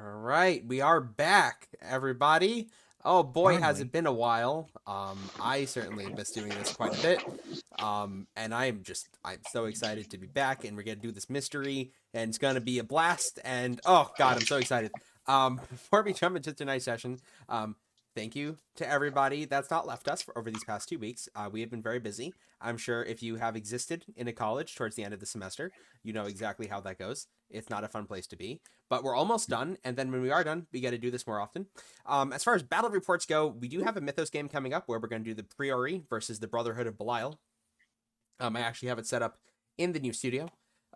All right, we are back, everybody. Oh boy, has Finally. it been a while. I certainly missed doing this quite a bit. And I'm so excited to be back, and we're gonna do this mystery, and it's gonna be a blast. And oh god, I'm so excited. Before we jump into tonight's session, thank you to everybody that's not left us for over these past 2 weeks. We have been very busy. I'm sure if you have existed in a college towards the end of the semester, you know exactly how that goes. It's not a fun place to be. But we're almost done, and then when we are done, we got to do this more often. As far as battle reports go, we do have a Mythos game coming up where we're going to do the Priori versus the Brotherhood of Belial. I actually have it set up in the new studio.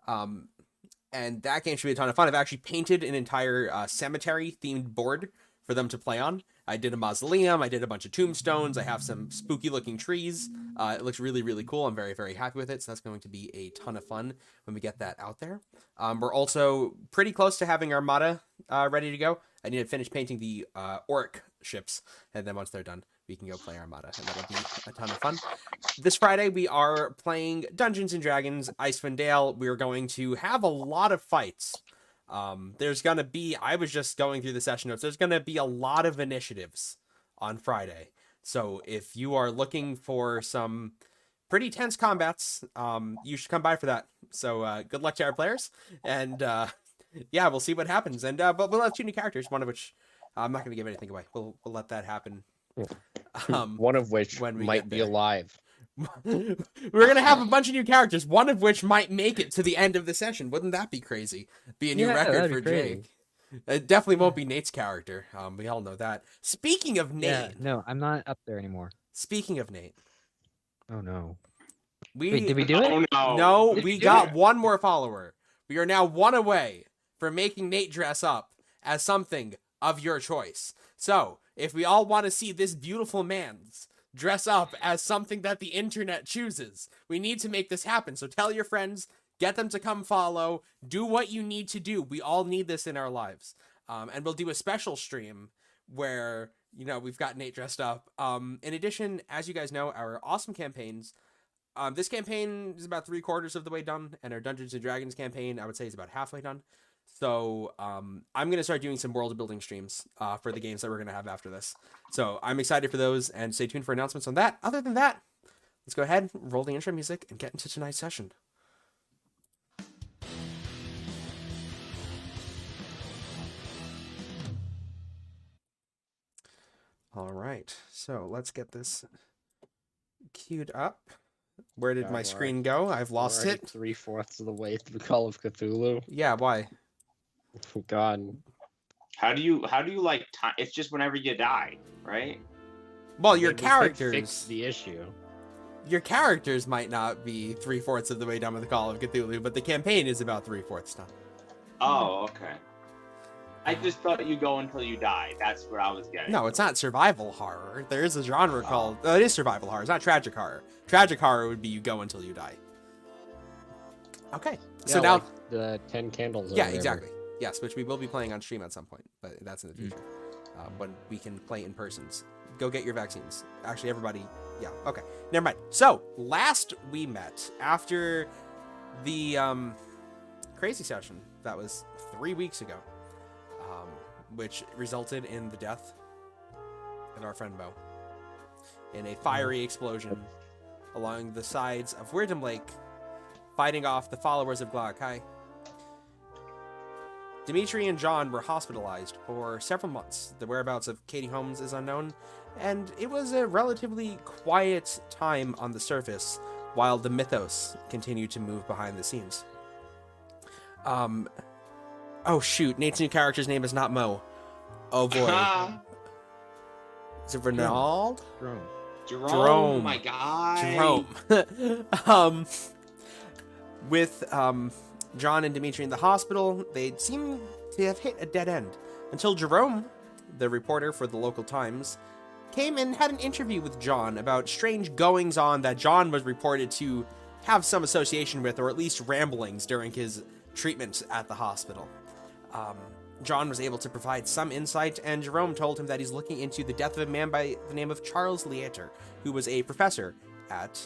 And that game should be a ton of fun. I've actually painted an entire cemetery-themed board for them to play on. I did a mausoleum. I did a bunch of tombstones. I have some spooky looking trees. It looks really, really cool. I'm very, very happy with it. So that's going to be a ton of fun when we get that out there. We're also pretty close to having Armada ready to go. I need to finish painting the orc ships, and then once they're done, we can go play Armada, and that'll be a ton of fun. This Friday, we are playing Dungeons & Dragons Icewind Dale. We're going to have a lot of fights. There's going to be, I was just going through the session notes, there's going to be a lot of initiatives on Friday. So if you are looking for some pretty tense combats, you should come by for that. So good luck to our players, and yeah, we'll see what happens. And but we'll have 2 new characters, one of which I'm not going to give anything away. We'll let that happen. One of which might be alive. We're going to have a bunch of new characters, one of which might make it to the end of the session. Wouldn't that be crazy? Be a new record for Jake. It definitely won't be Nate's character. We all know that. Speaking of Nate. Yeah, no, I'm not up there anymore. Speaking of Nate. Oh, no. Wait, did we do it? No, we got one more follower. We are now 1 away from making Nate dress up as something of your choice. So, if we all want to see this beautiful man's dress up as something that the internet chooses, we need to make this happen. So tell your friends, get them to come follow, do what you need to do. We all need this in our lives. And we'll do a special stream where, you know, we've got Nate dressed up. In addition, as you guys know, our awesome campaigns, this campaign is about 3/4 of the way done, and our Dungeons & Dragons campaign, I would say, is about halfway done. So I'm going to start doing some world building streams for the games that we're going to have after this. So I'm excited for those, and stay tuned for announcements on that. Other than that, let's go ahead, roll the intro music, and get into tonight's session. All right, so let's get this queued up. Where did my screen go? I've lost it. 3/4 of the way through Call of Cthulhu. Yeah, why? Oh, God. How do you like time? It's just whenever you die, right? Well, your Maybe we could characters. fix the issue. Your characters might not be 3/4 of the way done with the Call of Cthulhu, but the campaign is about 3/4 done. Oh, okay. I just thought you go until you die. That's what I was getting. No, it's not survival horror. There is a genre called... it is survival horror. It's not tragic horror. Tragic horror would be you go until you die. Okay. So Yeah, now... like the 10 candles. Yeah, exactly. Yes, which we will be playing on stream at some point, but that's in the future. When we can play in persons. Go get your vaccines. Actually, everybody... Yeah, okay. Never mind. So, last we met, after the crazy session that was 3 weeks ago, which resulted in the death of our friend Mo in a fiery explosion along the sides of Weirdham Lake, fighting off the followers of Glaokai. Dimitri and John were hospitalized for several months. The whereabouts of Katie Holmes is unknown, and it was a relatively quiet time on the surface while the mythos continued to move behind the scenes. Oh shoot, Nate's new character's name is not Mo. Oh boy. Is it Renald? Jerome, my guy. Jerome. With John and Dimitri in the hospital, they seem to have hit a dead end. Until Jerome, the reporter for the local Times, came and had an interview with John about strange goings-on that John was reported to have some association with, or at least ramblings during his treatment at the hospital. John was able to provide some insight, and Jerome told him that he's looking into the death of a man by the name of Charles Leater, who was a professor at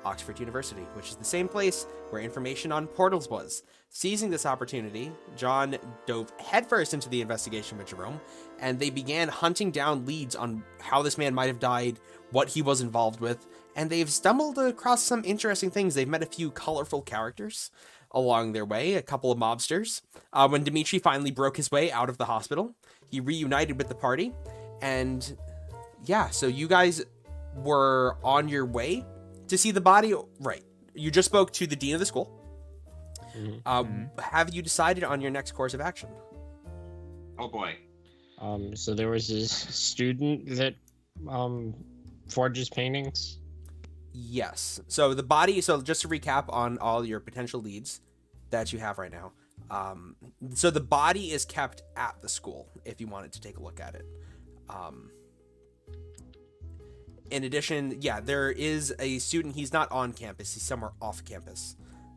Oxford University, which is the same place where information on portals was. Seizing this opportunity, John dove headfirst into the investigation with Jerome, and they began hunting down leads on how this man might have died, what he was involved with, and they've stumbled across some interesting things. They've met a few colorful characters along their way, a couple of mobsters. When Dimitri finally broke his way out of the hospital, he reunited with the party, and yeah, so you guys were on your way to see the body. Right. You just spoke to the dean of the school. Have you decided on your next course of action? Oh boy. So there was this student that forges paintings. Yes. So the body, so just to recap on all your potential leads that you have right now. So the body is kept at the school if you wanted to take a look at it. In addition, yeah, there is a student. He's not on campus. He's somewhere off campus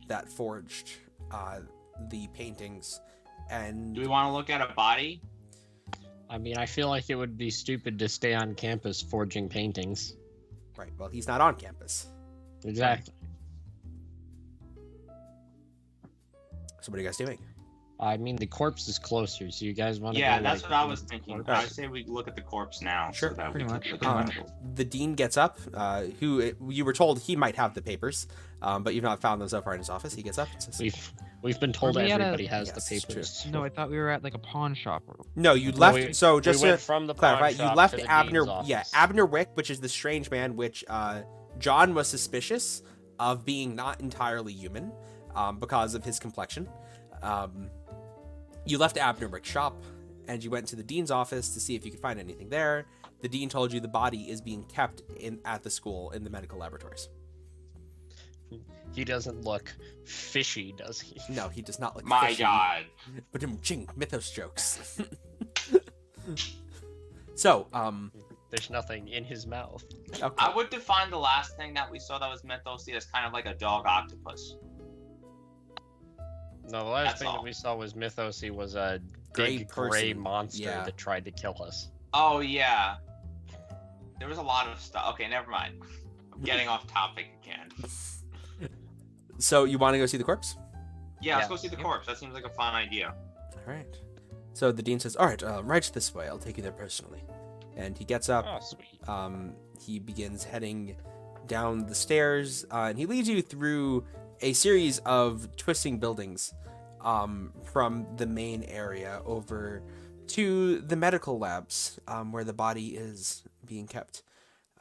that forged the paintings. And Do we want to look at a body? I mean, I feel like it would be stupid to stay on campus forging paintings. right, well, he's not on campus. Exactly. So what are you guys doing? I mean, the corpse is closer, so you guys want to Yeah, go, that's like, what I was thinking. corpse? I say we look at the corpse now. Sure, so that pretty we much. can look at Pretty it. The dean gets up, who you were told he might have the papers, but you've not found them so far in his office. He gets up and says, We've been told Are we at a- everybody has Yes, the papers. No, I thought we were at like a pawn shop. no, you Well, left. we- So just we to went from the pawn clarify, you shop left to the Abner. dean's office. Yeah, Abner Wick, which is the strange man, which John was suspicious of being not entirely human because of his complexion. You left Abner Wick's shop and you went to the dean's office to see if you could find anything there. The dean told you the body is being kept at the school in the medical laboratories. He doesn't look fishy, does he? No, he does not look My fishy. God. But ching, mythos jokes. So, There's nothing in his mouth. okay. I would define the last thing that we saw that was mythosy as kind of like a dog octopus. No, the last That's thing all. that we saw was Mythosy was a Gray big gray person, monster yeah. that tried to kill us. Oh, yeah. There was a lot of stuff. Okay, never mind. I'm getting off topic again. So you want to go see the corpse? Yeah, let's Yeah. go see the corpse. That seems like a fun idea. All right. So the dean says, "All right, right this way. I'll take you there personally." And he gets up. Oh, sweet. He begins heading down the stairs, and he leads you through a series of twisting buildings from the main area over to the medical labs where the body is being kept.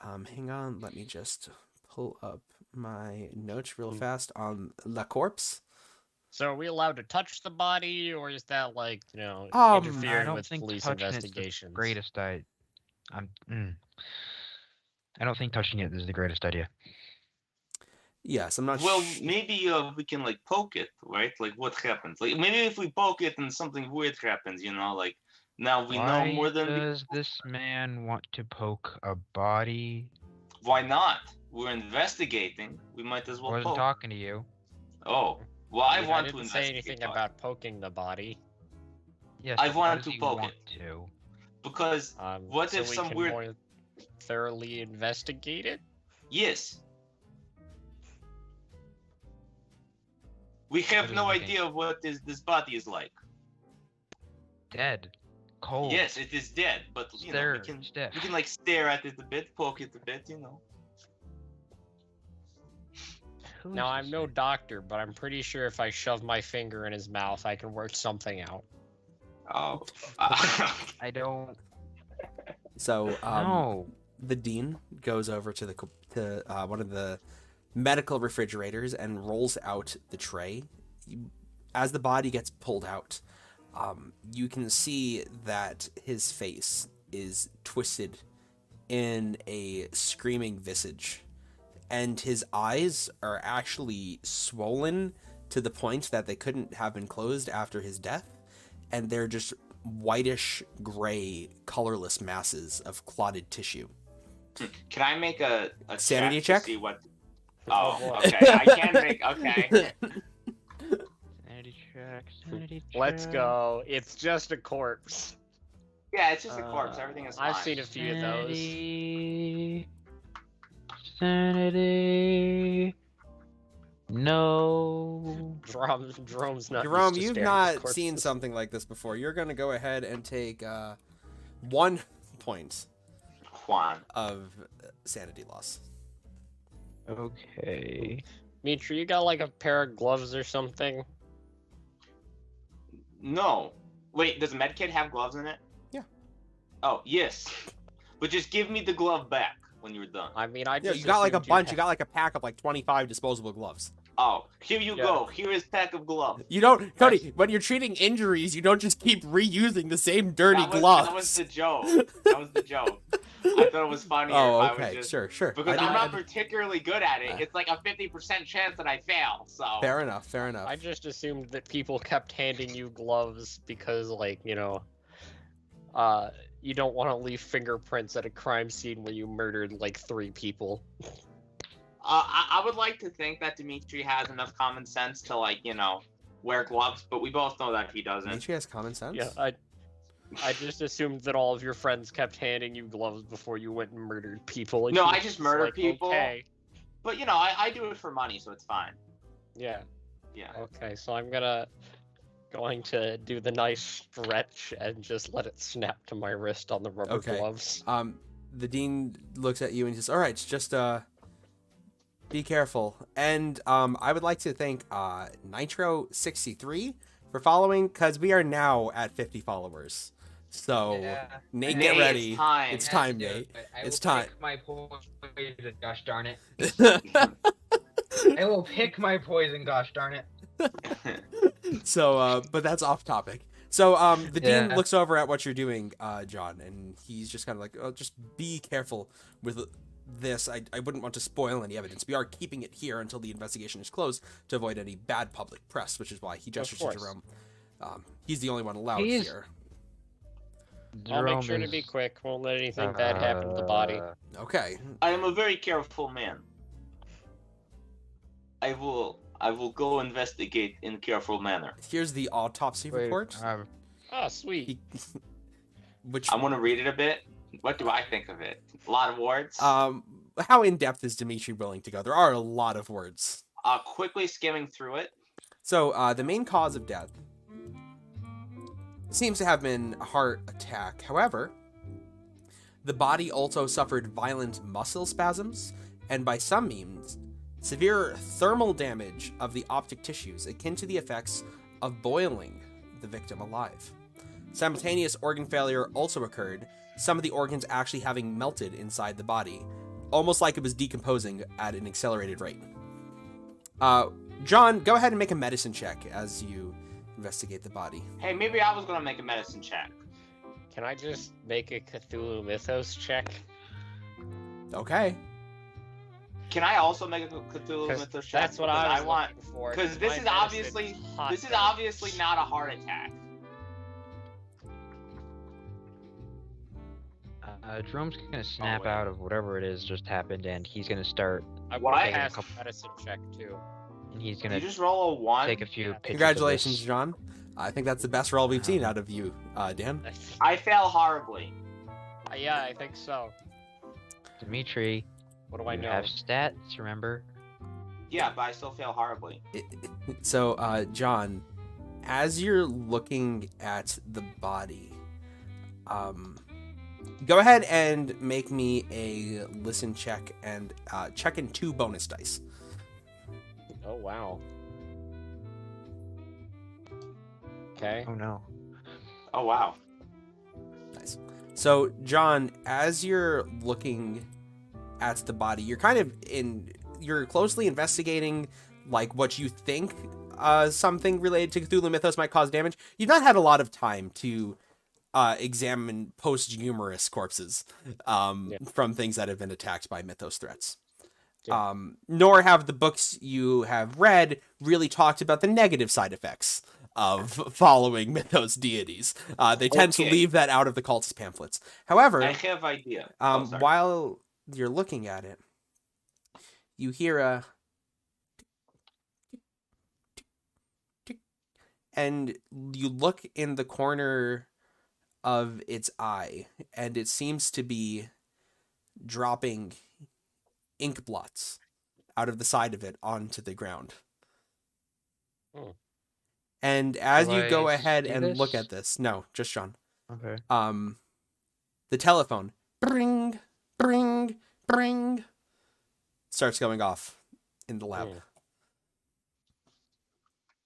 Hang on, let me just pull up my notes real fast on La Corpse. So are we allowed to touch the body, or is that like, I interfering don't with think police touching it's the investigations? greatest I don't think touching it is the greatest idea. Yes, I'm not Well, maybe we can like poke it, right? Like what happens? Like maybe if we poke it and something weird happens, like now we know more than does this man want to poke a body? Why not? We're investigating. We might as I well wasn't poke. talking to you. Oh, well, I want to didn't investigate. say anything but- about poking the body. Yes, I but why wanted does to he poke want it. to? because what so if we some can weird? more thoroughly investigate it? Yes. We have doesn't no make idea what this body is like. Dead. Cold. Yes, it is dead, but we Stare, can stiff. we can like stare at it a bit, poke it a bit. Now, I'm no doctor, but I'm pretty sure if I shove my finger in his mouth, I can work something out. Oh. I don't So know. the dean goes over to one of the medical refrigerators and rolls out the tray. As the body gets pulled out, you can see that his face is twisted in a screaming visage, and his eyes are actually swollen to the point that they couldn't have been closed after his death, and they're just whitish gray colorless masses of clotted tissue. Can I make a Sanity check? check? To see what? Oh, Oh, boy. okay. I can make. Okay. Sanity check. Sanity check. Let's go. It's just a corpse. Yeah, it's just a corpse. Everything is fine. I've seen a few of those. Sanity. Sanity. No. Jerome's not. Jerome, used to you've staring not at corpses. seen something like this before. You're going to go ahead and take 1 point Juan. of sanity loss. Okay. Mitri, you got like a pair of gloves or something? No. Wait, does Medkit have gloves in it? Yeah. Oh, yes. But just give me the glove back when you're done. I mean, I Yeah, just you got like a assumed bunch. You had- got like a pack of like 25 disposable gloves. Oh, here you Yeah. go. Here is pack of gloves. You don't, Cody, when you're treating injuries, you don't just keep reusing the same dirty That was gloves. the joke. That was the joke. I thought it was funnier Oh, if I okay. was just... Sure. Because I I'm not didn't- particularly good at it. It's like a 50% chance that I fail, so... Fair enough. I just assumed that people kept handing you gloves because, like, you don't want to leave fingerprints at a crime scene where you murdered like 3 people. I would like to think that Dimitri has enough common sense to, like, wear gloves, but we both know that he doesn't. Dimitri has common sense. Yeah, I just assumed that all of your friends kept handing you gloves before you went and murdered people. And No, you I were just murder like, people. Okay. But, I do it for money, so it's fine. Yeah. Yeah. Okay, so I'm going to do the nice stretch and just let it snap to my wrist on the rubber Okay. gloves. The dean looks at you and says, "All right, just be careful." And I would like to thank Nitro63 for following, because we are now at 50 followers. So Yeah. Nate, Nate, get ready. it's time. It's Has time, to do Nate. it. It's I will time. pick my poison, gosh darn it. I will pick my poison, gosh darn it. So, but that's off topic. So, the dean Yeah. looks over at what you're doing, John, and he's just kind of like, "Oh, just be careful with this. I wouldn't want to spoil any evidence. We are keeping it here until the investigation is closed to avoid any bad public press," which is why he gestures to course. Jerome. He's the only one allowed He's- here. I'll make Jerome sure to is, be quick. Won't let anything bad happen to the body. Okay. I am a very careful man. I will go investigate in careful manner. Here's the autopsy Wait, report. Oh, sweet. He, which, I want to read it a bit. What do I think of it? A lot of words. how in depth is Dimitri willing to go? There are a lot of words. Quickly skimming through it. So, the main cause of death seems to have been a heart attack. However, the body also suffered violent muscle spasms, and by some means, severe thermal damage of the optic tissues, akin to the effects of boiling the victim alive. Simultaneous organ failure also occurred, some of the organs actually having melted inside the body, almost like it was decomposing at an accelerated rate. John, go ahead and make a medicine check as you investigate the body. Hey, maybe I was gonna make a medicine check. Can I just make a Cthulhu Mythos check? Okay. Can I also make a Cthulhu 'Cause Mythos check? that's what Because I was want. looking for. 'cause this My is medicine obviously- hot This is damage. obviously not a heart attack. Jerome's gonna snap wait. out of whatever it is just happened, and he's gonna start, I What? want to Taking a pass a couple- medicine check too. and he's Did gonna you just roll a 1? take a few Yeah. pictures. Congratulations, Of this. John. I think that's the best roll we've seen out of you, Dan. I fail horribly. Yeah, I think so. Dimitri, What do I you know? have stats, remember? Yeah, but I still fail horribly. So, John, as you're looking at the body, go ahead and make me a listen check and check in 2 bonus dice. Oh wow. Okay. Oh no. Oh wow. Nice. So, John, as you're looking at the body, you're kind of you're closely investigating, like, what you think something related to Cthulhu Mythos might cause damage. You've not had a lot of time to examine posthumous corpses from things that have been attacked by Mythos threats. Yeah. Nor have the books you have read really talked about the negative side effects of following Mythos deities. They tend to Okay. leave that out of the cultist pamphlets. However, I have idea. Sorry. while you're looking at it, you hear a and you look in the corner of its eye, and it seems to be dropping ink blots out of the side of it onto the ground. Hmm. And as Do you go I ahead see and look this? at this, no, just Sean. Okay. The telephone, bring, bring, bring, starts going off in the lab. Hmm.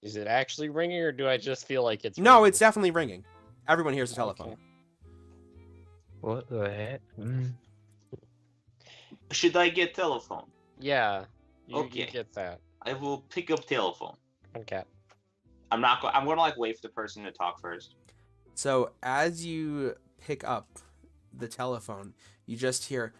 Is it actually ringing, or do I just feel like it's No, ringing? it's definitely ringing. Everyone hears the telephone. Okay. What the heck? Should I get telephone? Yeah. You Okay. get that. I will pick up telephone. Okay. I'm not. I'm gonna like wait for the person to talk first. So as you pick up the telephone, you just hear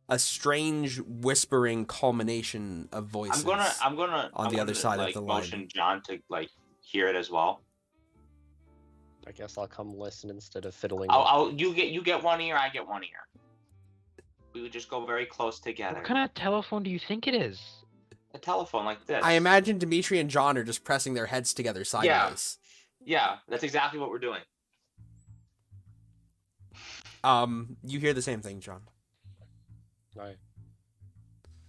a strange whispering culmination of voices. I'm gonna on the other side of like, the line. motion John to like hear it as well. I guess I'll come listen instead of fiddling. You get one ear, I get one ear. We would just go very close together. What kind of telephone do you think it is? A telephone like this. I imagine Dimitri and John are just pressing their heads together sideways. Yeah, that's exactly what we're doing. You hear the same thing, John. Right.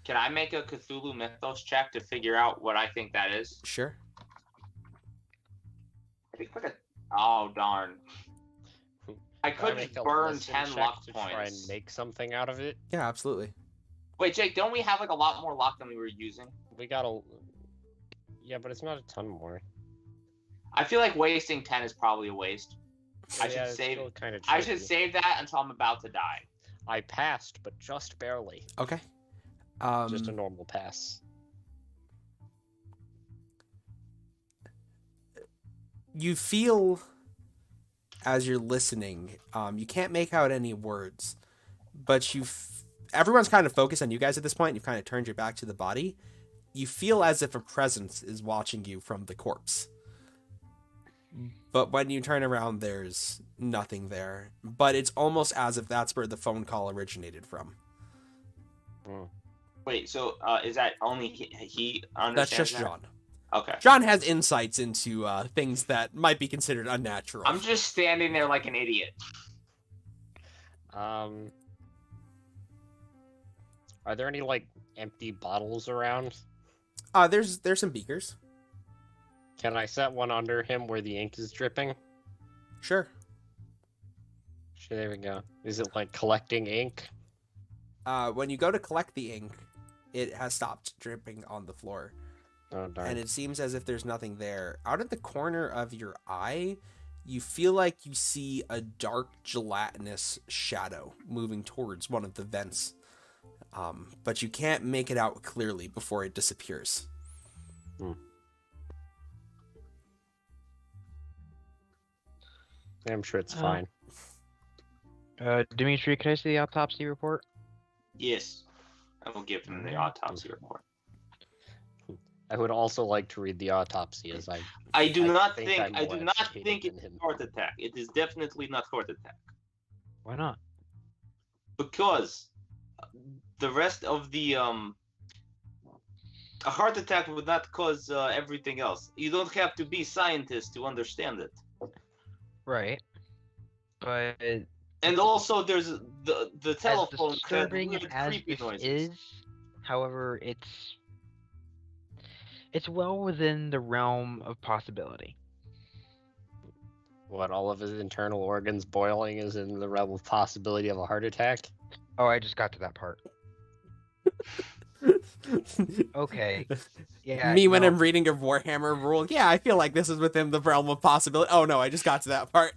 Can I make a Cthulhu Mythos check to figure out what I think that is? Sure. I think like oh darn. I Can could make a burn listen 10 check luck to points. try and make something out of it. Yeah, absolutely. Wait, Jake, don't we have like a lot more luck than we were using? We got a. Yeah, but it's not a ton more. I feel like wasting 10 is probably a waste. I should it's save. still kinda I should tricky. save that until I'm about to die. I passed, but just barely. Okay. Just a normal pass. You feel as you're listening, you can't make out any words, but everyone's kind of focused on you guys at this point. You've kind of turned your back to the body. You feel as if a presence is watching you from the corpse. But when you turn around, there's nothing there. But it's almost as if that's where the phone call originated from. Wait, so is that only he understands That's just that? John. Okay. John has insights into things that might be considered unnatural. I'm just standing there like an idiot. Are there any like empty bottles around? There's some beakers. Can I set one under him where the ink is dripping? Sure. Sure, there we go. Is it like collecting ink? When you go to collect the ink, it has stopped dripping on the floor. Oh darn. And it seems as if there's nothing there. Out of the corner of your eye, you feel like you see a dark gelatinous shadow moving towards one of the vents. But you can't make it out clearly before it disappears. I'm sure it's fine. Dimitri, can I see the autopsy report? Yes. I will give him the autopsy report. I would also like to read the autopsy as I do not think think I'm I more do not educated think than it's him. heart attack. It is definitely not heart attack. Why not? Because the rest of the a heart attack would not cause everything else. You don't have to be scientist to understand it. Right. But And also, there's the as telephone had disturbing weird, as creepy this noises. is, however, it's well within the realm of possibility. What, all of his internal organs boiling is in the realm of possibility of a heart attack? Oh, I just got to that part. Okay. Yeah. Me when no, I'm reading a Warhammer rule, yeah, I feel like this is within the realm of possibility. Oh no, I just got to that part.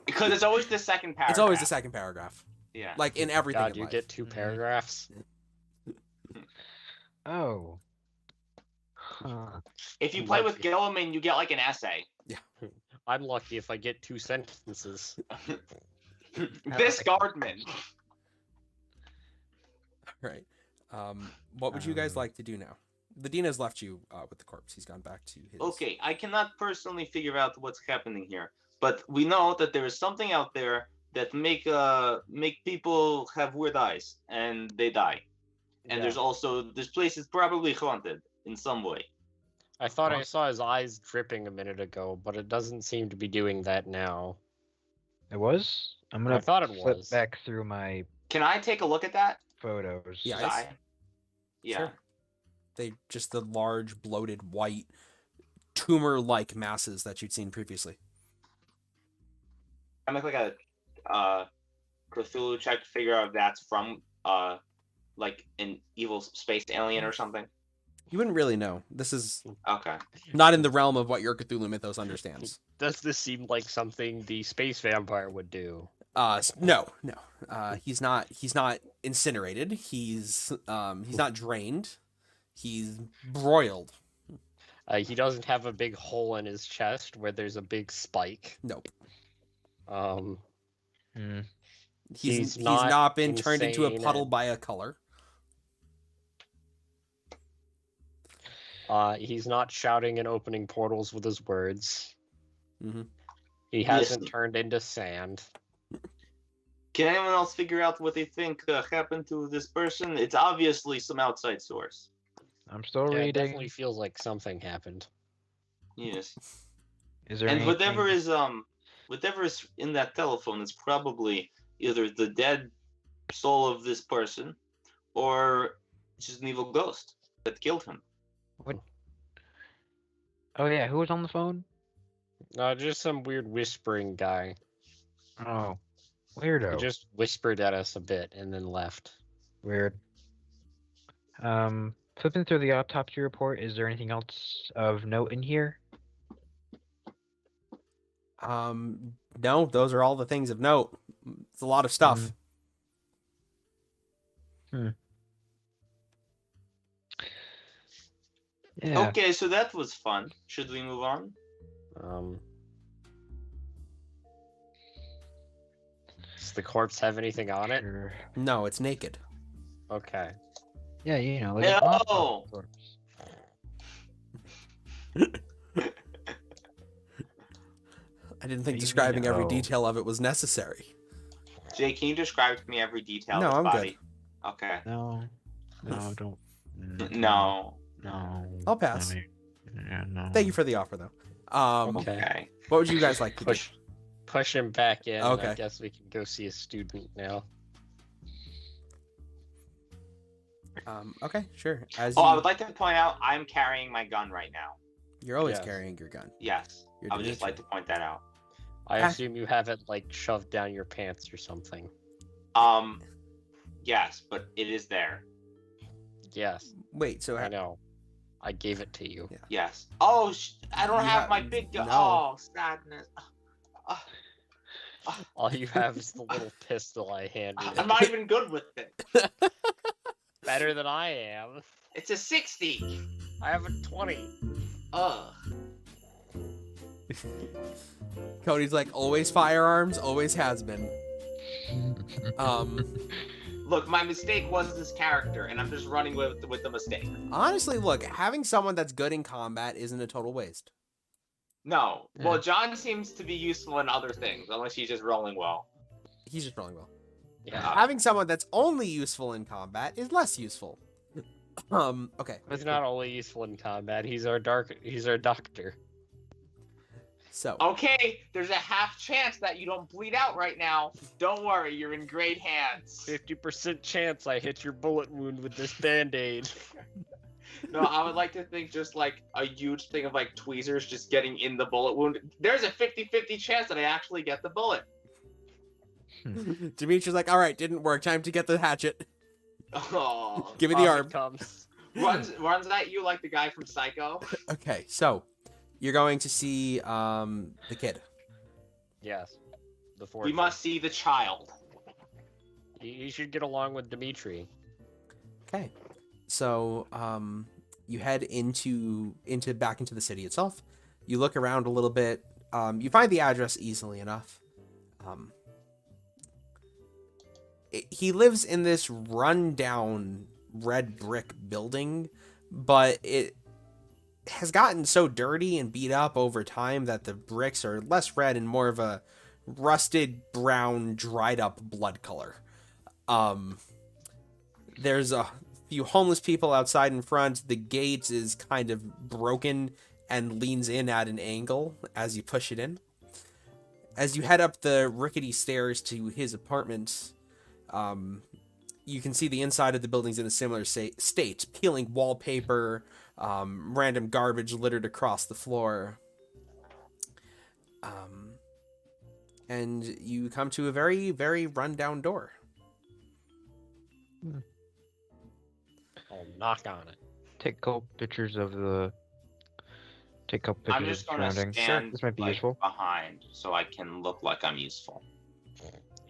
Because it's always the second paragraph. It's always the second paragraph. Yeah. Like in everything God, in you life. get 2 paragraphs? Oh. Huh. If you play with Lucky. Gilliman, you get like an essay. I'm lucky if I get 2 sentences. This Guardman. Right. What would you guys like to do now? The Dean has left you with the corpse. He's gone back to his... Okay, I cannot personally figure out what's happening here, but we know that there is something out there that make people have weird eyes and they die. And Yeah. this place is probably haunted in some way. I thought I saw his eyes dripping a minute ago, but it doesn't seem to be doing that now. It was? I'm gonna I thought it flip was. back through my Can I take a look at that? photos. Yeah. His eye? Yeah. Sure. They just the large, bloated, white, tumor-like masses that you'd seen previously. I make like a Cthulhu check to figure out if that's from like an evil space alien or something. You wouldn't really know. This is Okay. not in the realm of what your Cthulhu mythos understands. Does this seem like something the space vampire would do? No. He's not incinerated. He's not drained. He's broiled. He doesn't have a big hole in his chest where there's a big spike. Nope. Hmm. He's not not been turned into a insane puddle and- by a color. He's not shouting and opening portals with his words. Mm-hmm. He hasn't turned into sand. Can anyone else figure out what they think happened to this person? It's obviously some outside source. I'm still Yeah, it reading. definitely feels like something happened. Yes. Is there And anything? whatever is in that telephone is probably either the dead soul of this person or just an evil ghost that killed him. What? Oh yeah, who was on the phone? Just some weird whispering guy. Oh, He weirdo. just whispered at us a bit and then left. Weird. Flipping through the autopsy report, is there anything else of note in here? No, those are all the things of note. It's a lot of stuff. Yeah. Okay, so that was fun. Should we move on? Does the corpse have anything on it? Sure. No, it's naked. Okay. Yeah, you know, like No! a autopsy corpse. I didn't think You describing every know. detail of it was necessary. Jay, can you describe to me every detail No, of his I'm body? Okay. No, don't. No. No. I'll pass. No. Thank you for the offer, though. Okay. What would you guys like to do? Push him back in. Okay. I guess we can go see a student now. Okay, sure. As Oh, I you, would like to point out I'm carrying my gun right now. you're always Yes. carrying your gun. Yes. You're I would just Dimitri. like to point that out. I Ah. assume you have it like shoved down your pants or something. Yes, but it is there. Yes, Wait, so I know. I gave it to you. Yeah. Yes. Oh, I don't You have have- my big gun. no. Oh, sadness. All you have is the little pistol I handed you. I'm not even good with it. Better than I am. It's a 60. I have a 20. Ugh. Cody's like, always firearms, always has been. Look, my mistake was this character, and I'm just running with the mistake. Honestly, look, having someone that's good in combat isn't a total waste. No. Well, John seems to be useful in other things, unless he's just rolling well. He's just rolling well. Yeah. Having someone that's only useful in combat is less useful. Okay. He's not only useful in combat, he's our doctor. So, Okay, there's a half chance that you don't bleed out right now. Don't worry, you're in great hands. 50% chance I hit your bullet wound with this band-aid. No, I would like to think just like a huge thing of like tweezers just getting in the bullet wound. There's a 50-50 chance that I actually get the bullet. Dimitri's like, all right, didn't work. Time to get the hatchet. Oh, Give me the Off arm. it comes. runs at you like the guy from Psycho. Okay, so you're going to see the kid. Yes. The fourth. We must see the child. You should get along with Dimitri. Okay. So you head back into the city itself. You look around a little bit. You find the address easily enough. He lives in this rundown red brick building, but it has gotten so dirty and beat up over time that the bricks are less red and more of a rusted brown, dried up blood color. There's a few homeless people outside in front. The gate is kind of broken and leans in at an angle as you push it in. As you head up the rickety stairs to his apartment, you can see the inside of the building's in a similar state. Peeling wallpaper, random garbage littered across the floor. And you come to a very, very rundown door. I'll knock on it. Take a couple pictures of the. Take a couple I'm pictures just of gonna surroundings. stand This might be like, useful. behind so I can look like I'm useful.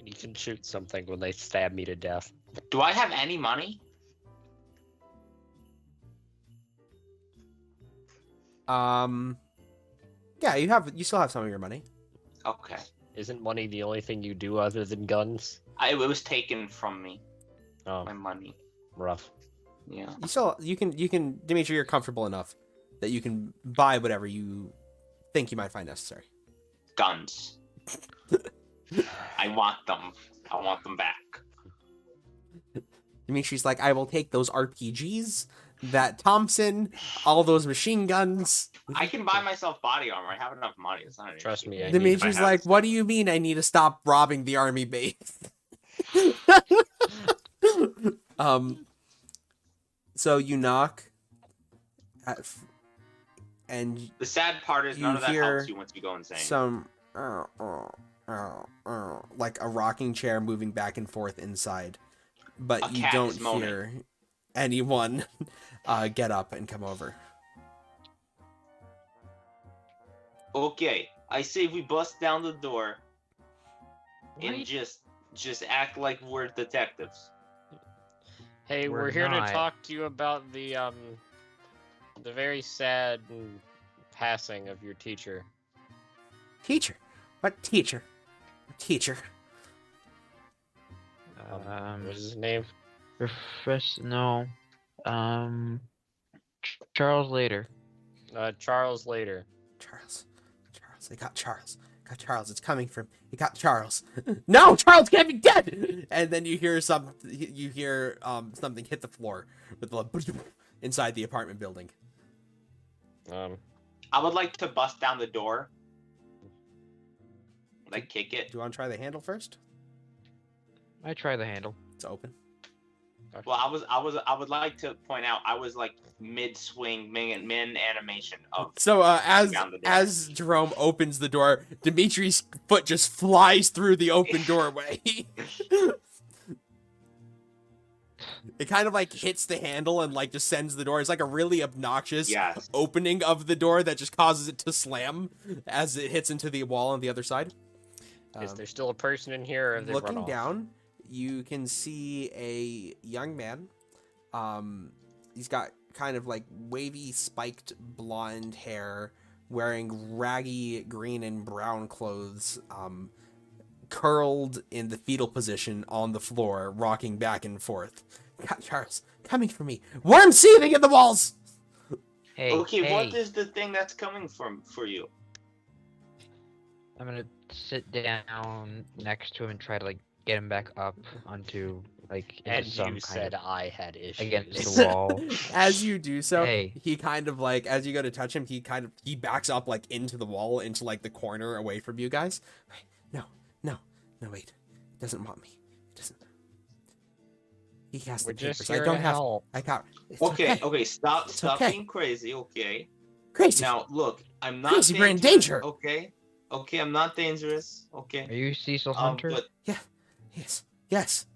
You can shoot something when they stab me to death. Do I have any money? Yeah, you still have some of your money. Okay. Isn't money the only thing you do other than guns? It was taken from me. Oh, My money. rough. Yeah. You can, Dimitri, you're comfortable enough that you can buy whatever you think you might find necessary. guns. I want them. I want them back. Dimitri's like, I will take those RPGs, that Thompson, all those machine guns. I can buy myself body armor. I have enough money. It's not an Trust issue. me, I Dimitri's like, what do you mean I need to stop robbing the army base? So you knock and The sad part is You none of that hear helps you once you go insane. some like a rocking chair moving back and forth inside, but A you cat don't is moaning. hear anyone get up and come over. Okay, I say we bust down the door and Wait. just act like we're detectives. Hey, We're we're here not. to talk to you about the very sad passing of your teacher. Teacher? What teacher? Teacher? What was his name? Professor, no. Charles later. Charles Later. Charles. They got Charles. It's coming from. He got Charles. No, Charles can't be dead. And then you hear something hit the floor with the inside the apartment building. I would like to bust down the door. Like kick it. Do you want to try the handle first? I try the handle. It's open. Well, I would like to point out I was like mid swing min animation of So down the door. as Jerome opens the door, Dimitri's foot just flies through the open doorway. It kind of like hits the handle and like just sends the door. It's like a really obnoxious Yes. opening of the door that just causes it to slam as it hits into the wall on the other side. Is there still a person in here, or have they run Looking off? down, you can see a young man. He's got kind of like wavy, spiked blonde hair, wearing raggy green and brown clothes, curled in the fetal position on the floor, rocking back and forth. Got Charles coming for me. Worm seething in the walls. Hey, Okay, hey, what is the thing that's coming for you? I'm gonna sit down next to him and try to like get him back up onto like into And some you kind said of I had issues. against the wall. As you do so, Hey. he kind of like, as you go to touch him, he backs up like into the wall, into like the corner away from you guys. No, wait. He doesn't want me. He doesn't. He has We're the just papers. here I don't to have. help. I got. It's Okay, stop okay. being crazy, okay? Crazy. Now look, I'm not Crazy, we're in dangerous, danger. Okay, I'm not dangerous, Are okay? you Cecil Hunter? But Yes.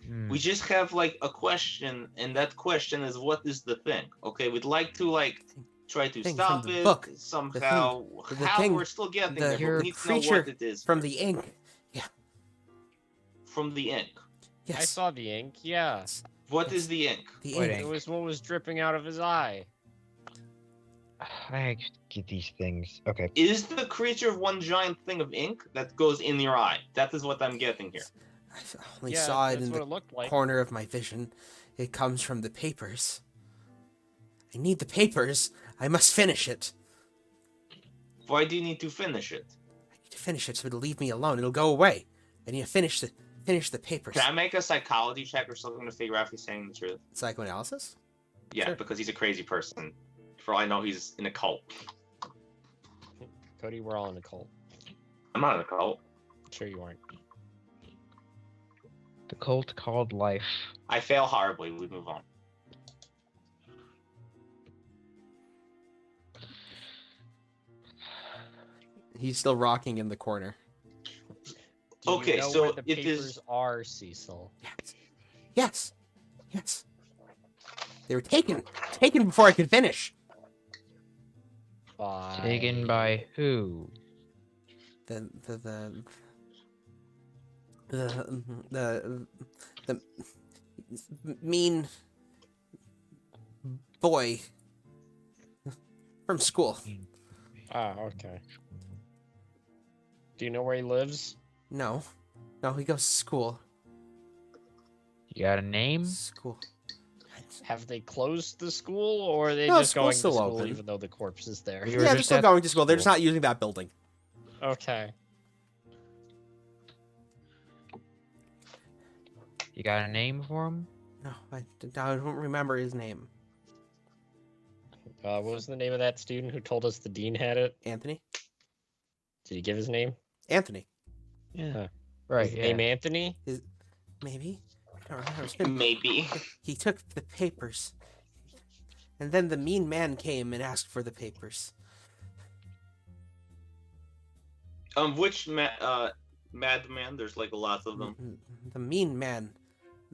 Hmm. we just have like a question, and that question is what is the thing? Okay, we'd like to like try to Thing stop from the it book. somehow. The How thing- we're still getting the there, but we need to know creature what it is From the ink. from the ink. Yes. I saw the ink. Yeah, What Yes. is the ink? the What ink. it was what was dripping out of his eye. I get these things. Okay. Is the creature one giant thing of ink that goes in your eye? That is what I'm getting here. I only Yeah, saw it that's in what the it looked like. corner of my vision. It comes from the papers. I need the papers. I must finish it. Why do you need to finish it? I need to finish it so it'll leave me alone. It'll go away. I need to finish the papers. Can I make a psychology check or something to figure out if he's saying the truth? Psychoanalysis? Yeah, Sure. because he's a crazy person. For all I know, he's in a cult. Cody, we're all in a cult. I'm not in a cult. Sure you aren't. The cult called life. I fail horribly. We move on. He's still rocking in the corner. Do Okay, you know so where the it papers is- are, Cecil? Yes. They were taken before I could finish. By... Taken by who? The mean boy from school. Ah, okay. Do you know where he lives? No, he goes to school. You got a name? School. Have they closed the school, or are they No, just school's going to still school open. even though the corpse is there? We were Yeah, they're just still at going to school. They're just school. not using that building. Okay. You got a name for him? No, I don't remember his name. What was the name of that student who told us the dean had it? Anthony? Did he give his name? Anthony. Yeah. Huh. Right. His name Anthony? Maybe? I don't remember. It's been... Maybe. He took the papers. And then the mean man came and asked for the papers. Which madman? There's like a lot of them. The mean man.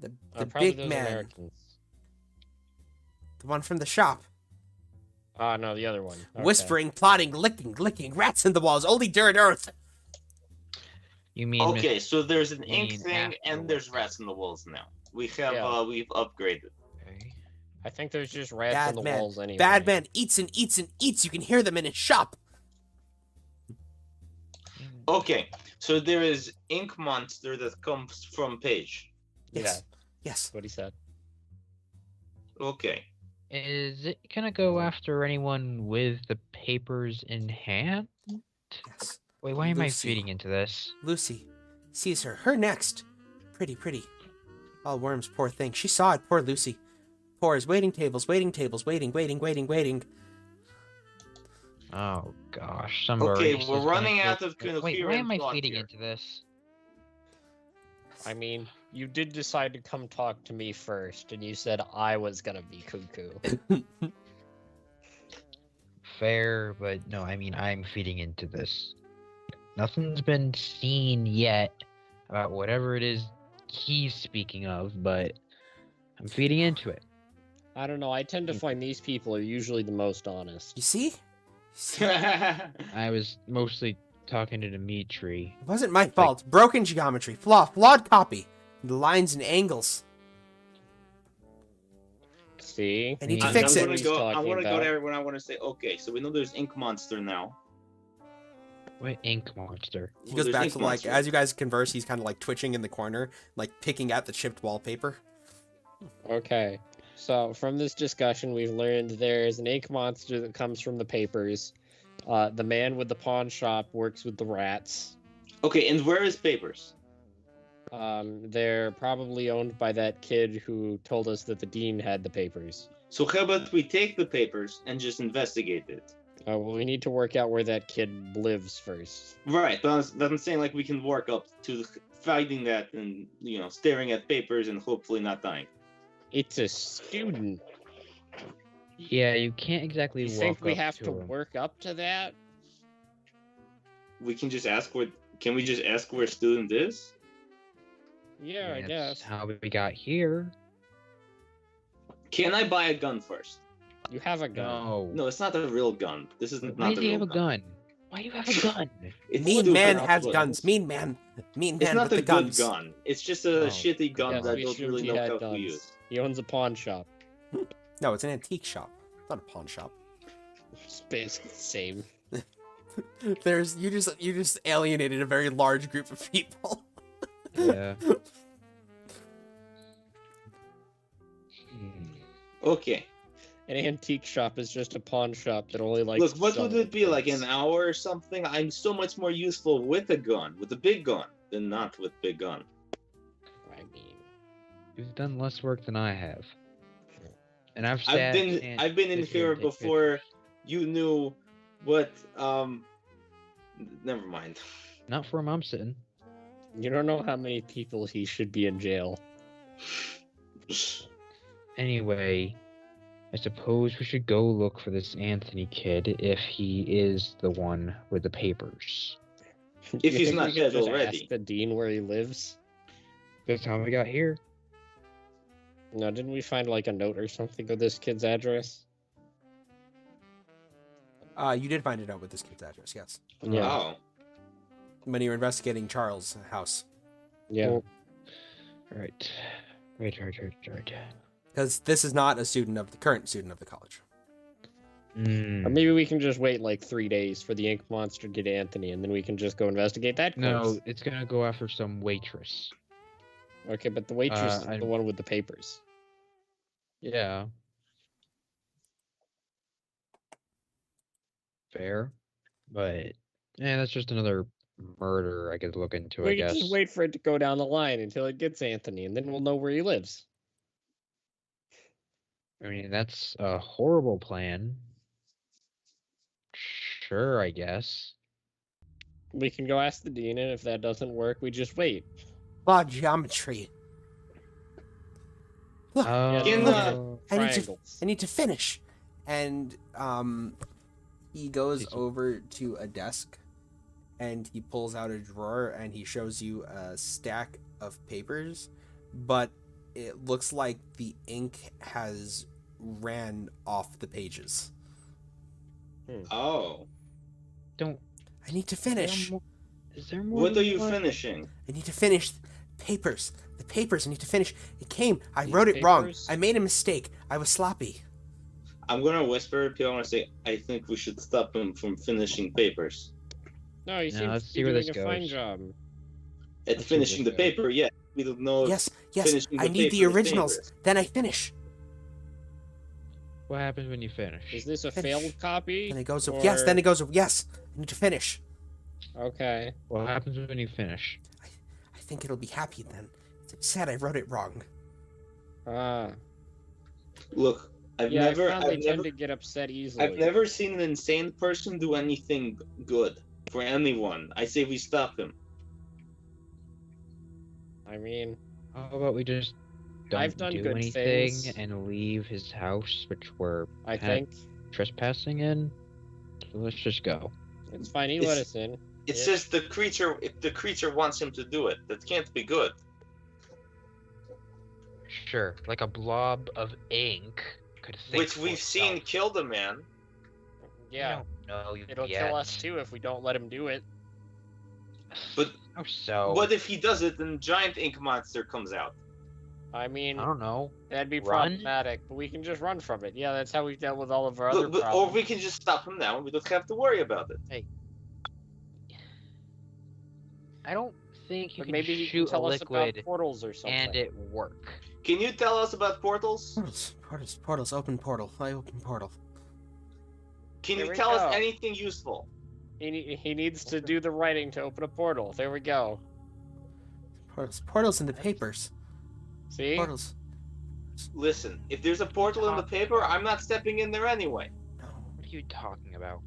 The Probably big those man. Americans. The one from the shop. Ah, no, the other one. Okay. Whispering, plotting, licking, rats in the walls, only dirt earth. You mean Okay, so there's an mean ink thing and there's rats in the walls now. We have we've upgraded. Okay. I think there's just rats Bad in the man. walls anyway. Bad man eats and eats and eats. You can hear them in his shop. Okay, so there is ink monster that comes from Page. Yes. Yeah, Yes. that's what he said. Okay. Is it gonna go after anyone with the papers in hand? Yes. Wait, why am I Lucy. feeding into this? Lucy. Sees her. Her next. Pretty. All worms, poor thing. She saw it, poor Lucy. Pours, waiting tables, waiting. Oh gosh, Okay, somebody. we're running out of Wait, coherent why am I thought feeding here. into this? I mean, you did decide to come talk to me first, and you said I was gonna be cuckoo. Fair, but no, I mean, I'm feeding into this. Nothing's been seen yet about whatever it is he's speaking of, but I'm feeding into it. I don't know. I tend to find these people are usually the most honest. You see? I was mostly talking to Dimitri. It wasn't my fault. Broken geometry. Flawed copy. The lines and angles. See? I need to I'm fix it. gonna He's go. I talking want to go about. to everyone. I want to say, okay, so we know there's ink monster now. What ink monster? He Well, goes there's back ink to like, monster. as you guys converse, he's kind of like twitching in the corner, like picking at the chipped wallpaper. Okay. So from this discussion, we've learned there is an ink monster that comes from the papers. The man with the pawn shop works with the rats. Okay, and where is papers? They're probably owned by that kid who told us that the dean had the papers. So how about we take the papers and just investigate it? Well, we need to work out where that kid lives first. Right, but I'm saying like we can work up to finding that and staring at papers and hopefully not dying. It's a student. Yeah, you can't exactly You walk think we up have to him. work up to that? We can just ask where. Can we just ask where student is? Yeah, I That's guess. how we got here. Can I buy a gun first? You have a gun. No. No, it's not a real gun. This is Why not does a he real have a gun? Why do you have a gun? It's Mean stupid. man Not has good. guns. Mean man It's not with a the good guns. gun. It's just a Oh, shitty gun Yes, that I we don't assumed really he know had how to guns. use. He owns a pawn shop. No, it's an antique shop. It's not a pawn shop. It's basically the same. You just alienated a very large group of people. Yeah. Okay. An antique shop is just a pawn shop that only likes. Look, to what sell would it be like things. an hour or something? I'm so much more useful with a gun, with a big gun, than not with big gun. I mean, You've done less work than I have. And I've sat and I've been in sit here here and take before. pictures. You knew what? Never mind. Not for where I'm sitting. you don't know how many people he should be in jail. Anyway, I suppose we should go look for this Anthony kid if he is the one with the papers. You If he's think not we could dead just already. ask the dean where he lives. That's how we got here. No, didn't we find like a note or something with this kid's address? You did find it out with this kid's address, yes. Yeah. Wow. When you were investigating Charles' house. Yeah. Well, Right. Right. Because this is not a current student of the college. Or maybe we can just wait like 3 days for the ink monster to get Anthony, and then we can just go investigate that course. No, it's gonna go after some waitress. Okay, but the waitress is I- the one with the papers. Yeah. Fair. But Yeah, that's just another murder I could look into, I We can guess. just wait for it to go down the line until it gets Anthony, and then we'll know where he lives. I mean, that's a horrible plan. Sure, I guess. We can go ask the dean, and if that doesn't work, we just wait. Law of geometry. Look, Yeah, Can, look, I need to finish. And he goes See some- over to a desk and he pulls out a drawer and he shows you a stack of papers, but it looks like the ink has ran off the pages. Oh. Don't. I need to Is there finish. is there more What than are you one? finishing? I need to finish papers. The papers I need to finish. It came. I These wrote it wrong. papers? I made a mistake. I was sloppy. I'm gonna whisper. People want to say, I think we should stop him from finishing papers. No, he No, seems let's to see be where doing this a fine goes. job. At Let's see finishing the this guy. paper, yeah. We don't know. if Yes, finishing I the need the paper is originals. dangerous. Then I finish. What happens when you finish? Is this a Finish. failed copy? Then it goes. Or- Yes. Then it goes. Yes. I need to finish. Okay. What happens when you finish? I think it'll be happy then. It said I wrote it wrong. Ah. Look, I've Yeah, I never, found they I've tend never, to get upset easily. I've never seen an insane person do anything good for anyone. I say we stop him. I mean, How about we just don't I've done do good anything things. and leave his house, which we're I kind think of trespassing in? So let's just go. it's fine. He It's- let us in. It's Yeah. just the creature. If the creature wants him to do it, that can't be good. Sure, like a blob of ink could think Which for we've seen itself. kill the man. Yeah, No, it'll kill us too if we don't let him do it. But Oh, so what if he does it and giant ink monster comes out? I mean, I don't know. that'd be Run? problematic, but we can just run from it. Yeah, that's how we've dealt with all of our other Or problems. we can just stop him now and we don't have to worry about it. I don't think you But can maybe you can shoot a tell us about liquid portals or something. and it work. Can you tell us about portals? Portals. Open portal. I open portal. Can There you we tell us go. anything useful? He needs to do the writing to open a portal. There we go. Portals in the papers. See? Portals. Listen, if there's a portal in the paper, I'm not stepping in there anyway. No. What are you talking about?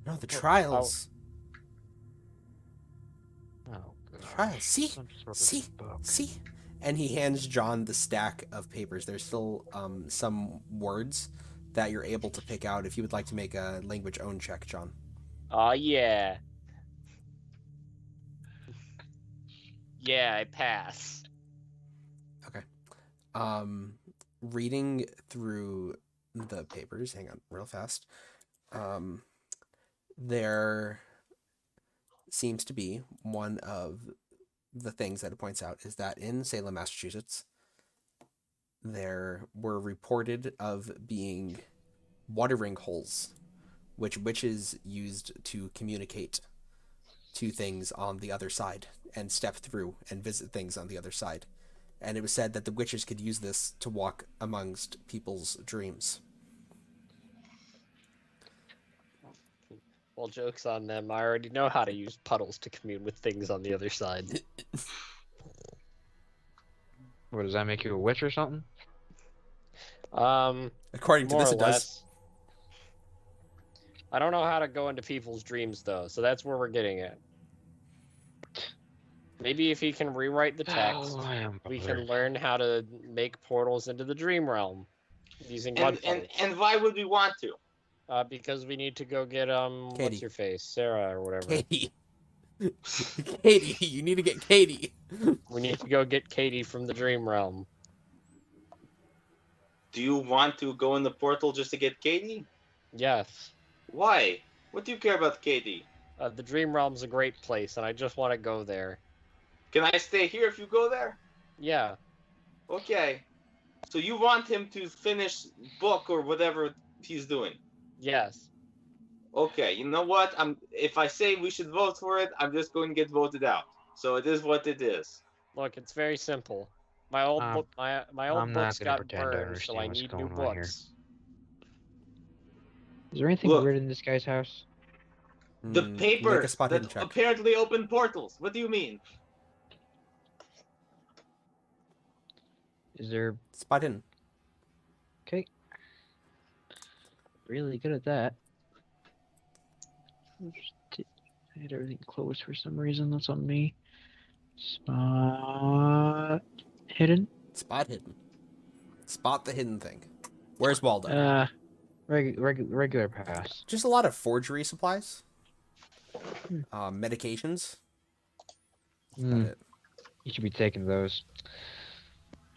No, the trials. Oh, God. Trials. See? Some sort of See? book. See? And he hands John the stack of papers. There's still some words that you're able to pick out if you would like to make a language own check, John. Oh yeah. Yeah, I pass. Reading through the papers, hang on real fast. There seems to be one of the things that it points out is that in Salem, Massachusetts, there were reported of being watering holes, which witches used to communicate to things on the other side and step through and visit things on the other side. And it was said that the witches could use this to walk amongst people's dreams. Well, joke's on them. I already know how to use puddles to commune with things on the other side. What, does that make you a witch or something? According to More this, or it does. less. I don't know how to go into people's dreams, though, so that's where we're getting at. Maybe if he can rewrite the text, Oh, I am we can bothered. learn how to make portals into the dream realm using blood And why would we want to? because we need to go get Katie. what's your face, Sarah or whatever. Katie. Katie, you need to get Katie. We need to go get Katie from the dream realm. Do you want to go in the portal just to get Katie? Yes. Why? What do you care about Katie? The dream realm's a great place, and I just want to go there. Can I stay here if you go there? Yeah. Okay. So you want him to finish book or whatever he's doing? Yes. Okay. You know what? If I say we should vote for it, I'm just going to get voted out. So it is what it is. Look, it's very simple. My old book, my old I'm not books gonna got pretend I burned, so understand I what's need new going on here. books. Is there anything Look. weird in this guy's house? The Make a papers spot hidden that check. apparently open portals. What do you mean? Is there Spot hidden. okay? Really good at that. I had everything closed for some reason. That's on me. Spot hidden. Spot hidden. Spot the hidden thing. Where's Waldo? Regular pass. Just a lot of forgery supplies. Hmm. Medications. That's Hmm. about it. You should be taking those.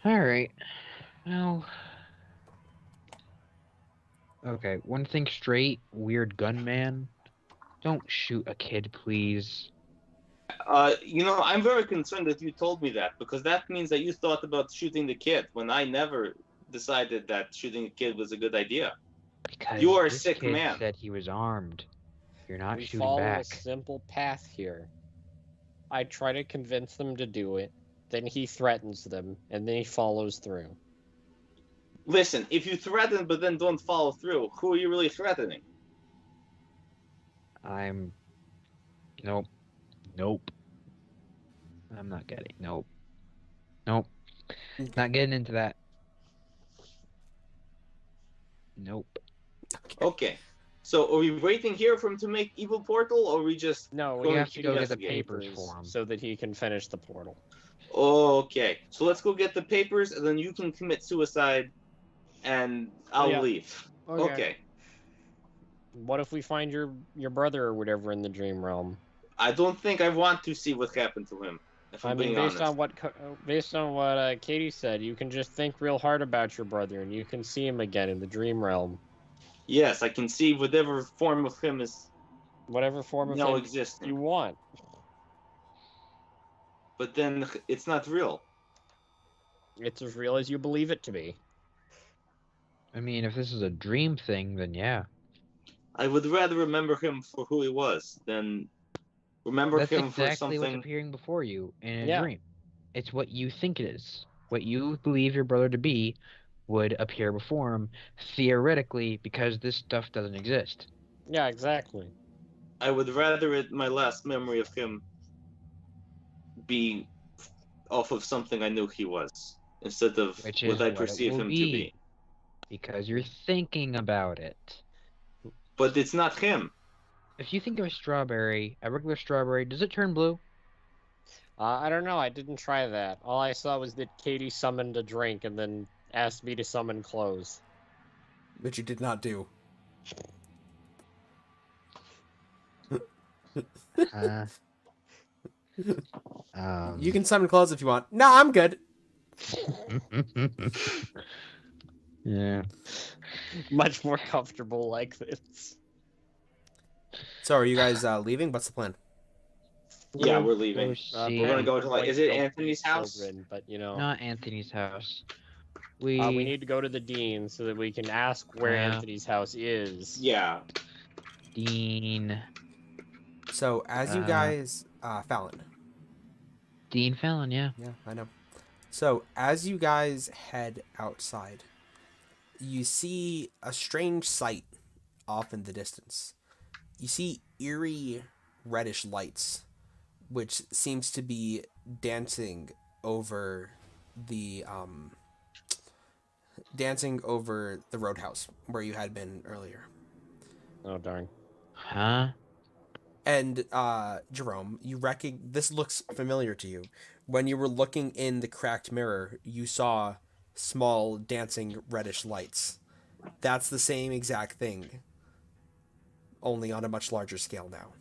All right. Well. Okay. One thing straight. Weird gunman. Don't shoot a kid, please. I'm very concerned that you told me that, because that means that you thought about shooting the kid when I never decided that shooting a kid was a good idea. Because You are a this sick kid man. said he was armed. You're not We shooting follow back. a simple path here. I try to convince them to do it, then he threatens them, and then he follows through. Listen, if you threaten but then don't follow through, who are you really threatening? Nope. Nope. I'm not getting. Nope. Nope. Not getting into that. Nope. Okay. So are we waiting here for him to make evil portal, or are we just... No, Well, we you have have to to go get get the the papers papers for him. so that he can finish the portal. Okay. So let's go get the papers, and then you can commit suicide, and I'll Yeah. leave. Okay. Okay. What if we find your brother or whatever in the dream realm? I don't think I want to see what happened to him, if I'm I mean, being based honest. on what Katie said, you can just think real hard about your brother, and you can see him again in the dream realm. Yes, I can see whatever form of him is Whatever form of now him existing. you want. But then it's not real. It's as real as you believe it to be. I mean, if this is a dream thing, then yeah. I would rather remember him for who he was than remember That's him for exactly what's something. appearing before you in a Yeah. dream. It's what you think it is. What you believe your brother to be would appear before him, theoretically, because this stuff doesn't exist. Yeah, exactly. I would rather my last memory of him be off of something I knew he was, instead of Which what is I what it perceive will him to be. be. Because you're thinking about it. But it's not him. If you think of a strawberry, a regular strawberry, does it turn blue? I don't know. I didn't try that. All I saw was that Katie summoned a drink and then asked me to summon clothes. Which you did not do. Uh, You can summon clothes if you want. No, I'm good. Yeah. Much more comfortable like this. So, are you guys leaving? What's the plan? Yeah, we're leaving. see. We're gonna go to, like, is it Quite Anthony's house? children, but you know, Not Anthony's house. we need to go to the dean so that we can ask where Yeah. Anthony's house is. Yeah. Dean So, as you guys... Fallon. Fallon, yeah. Yeah, I know. So, as you guys head outside, you see a strange sight off in the distance. You see eerie reddish lights, which seems to be dancing over the roadhouse where you had been earlier. Oh darn. Huh? And Jerome, this looks familiar to you. When you were looking in the cracked mirror, you saw small dancing reddish lights. That's the same exact thing, only on a much larger scale now,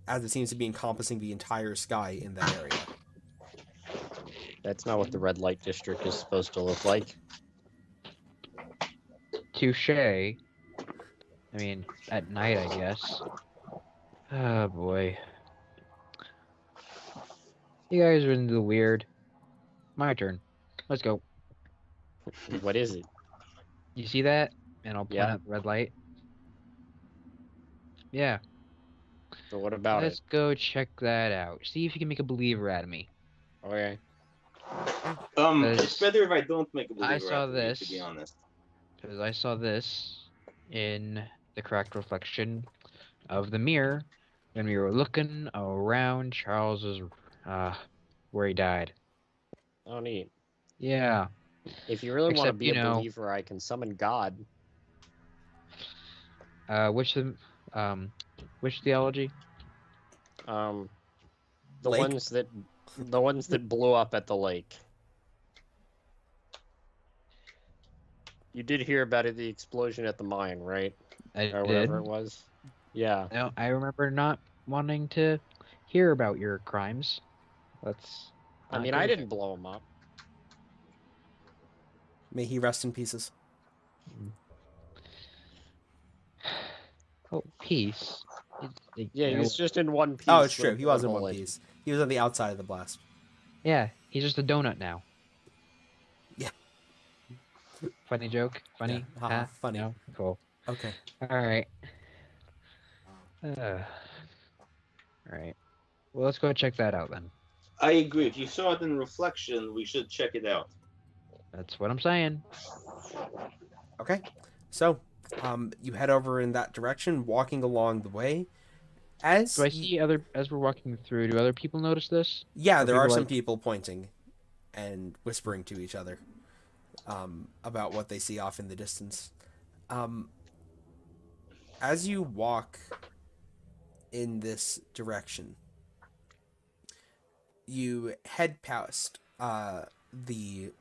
as it seems to be encompassing the entire sky in that area. That's not what the red light district is supposed to look like. Touche. I mean, at night, I guess. Oh boy. You guys are into the weird. My turn. Let's go. What is it? You see that? And I'll point Yeah. out the red light. Yeah. So what about Let's go check that out. See if you can make a believer out of me. it? Okay. It's better if I don't make a believer I saw out of you, this. to be honest. Because I saw this in the cracked reflection of the mirror when we were looking around Charles's, where he died. Oh, neat. Yeah. If you really want to Except, be a believer, I can summon God. Which theology? The Lake? ones that blew up at the lake. You did hear about it, the explosion at the mine, right? I Or did. whatever it was. Yeah. No, I remember not wanting to hear about your crimes. That's. I not mean, good I of didn't blow him up. May he rest in pieces. you. Oh, peace. Yeah, he no, was just in one piece. Oh, it's true. with He a was in one bullet. piece. He was on the outside of the blast. yeah, he's just a donut now. Yeah. Funny joke? Funny? Yeah, haha, funny. No? Cool. Okay. Alright. Alright. Well, let's go check that out then. I agree. If you saw it in reflection, we should check it out. That's what I'm saying. Okay. So, you head over in that direction, walking along the way. As Do I see as we're walking through, do other people notice this? Yeah, Or there are people some like- people pointing and whispering to each other about what they see off in the distance. As you walk in this direction, you head past the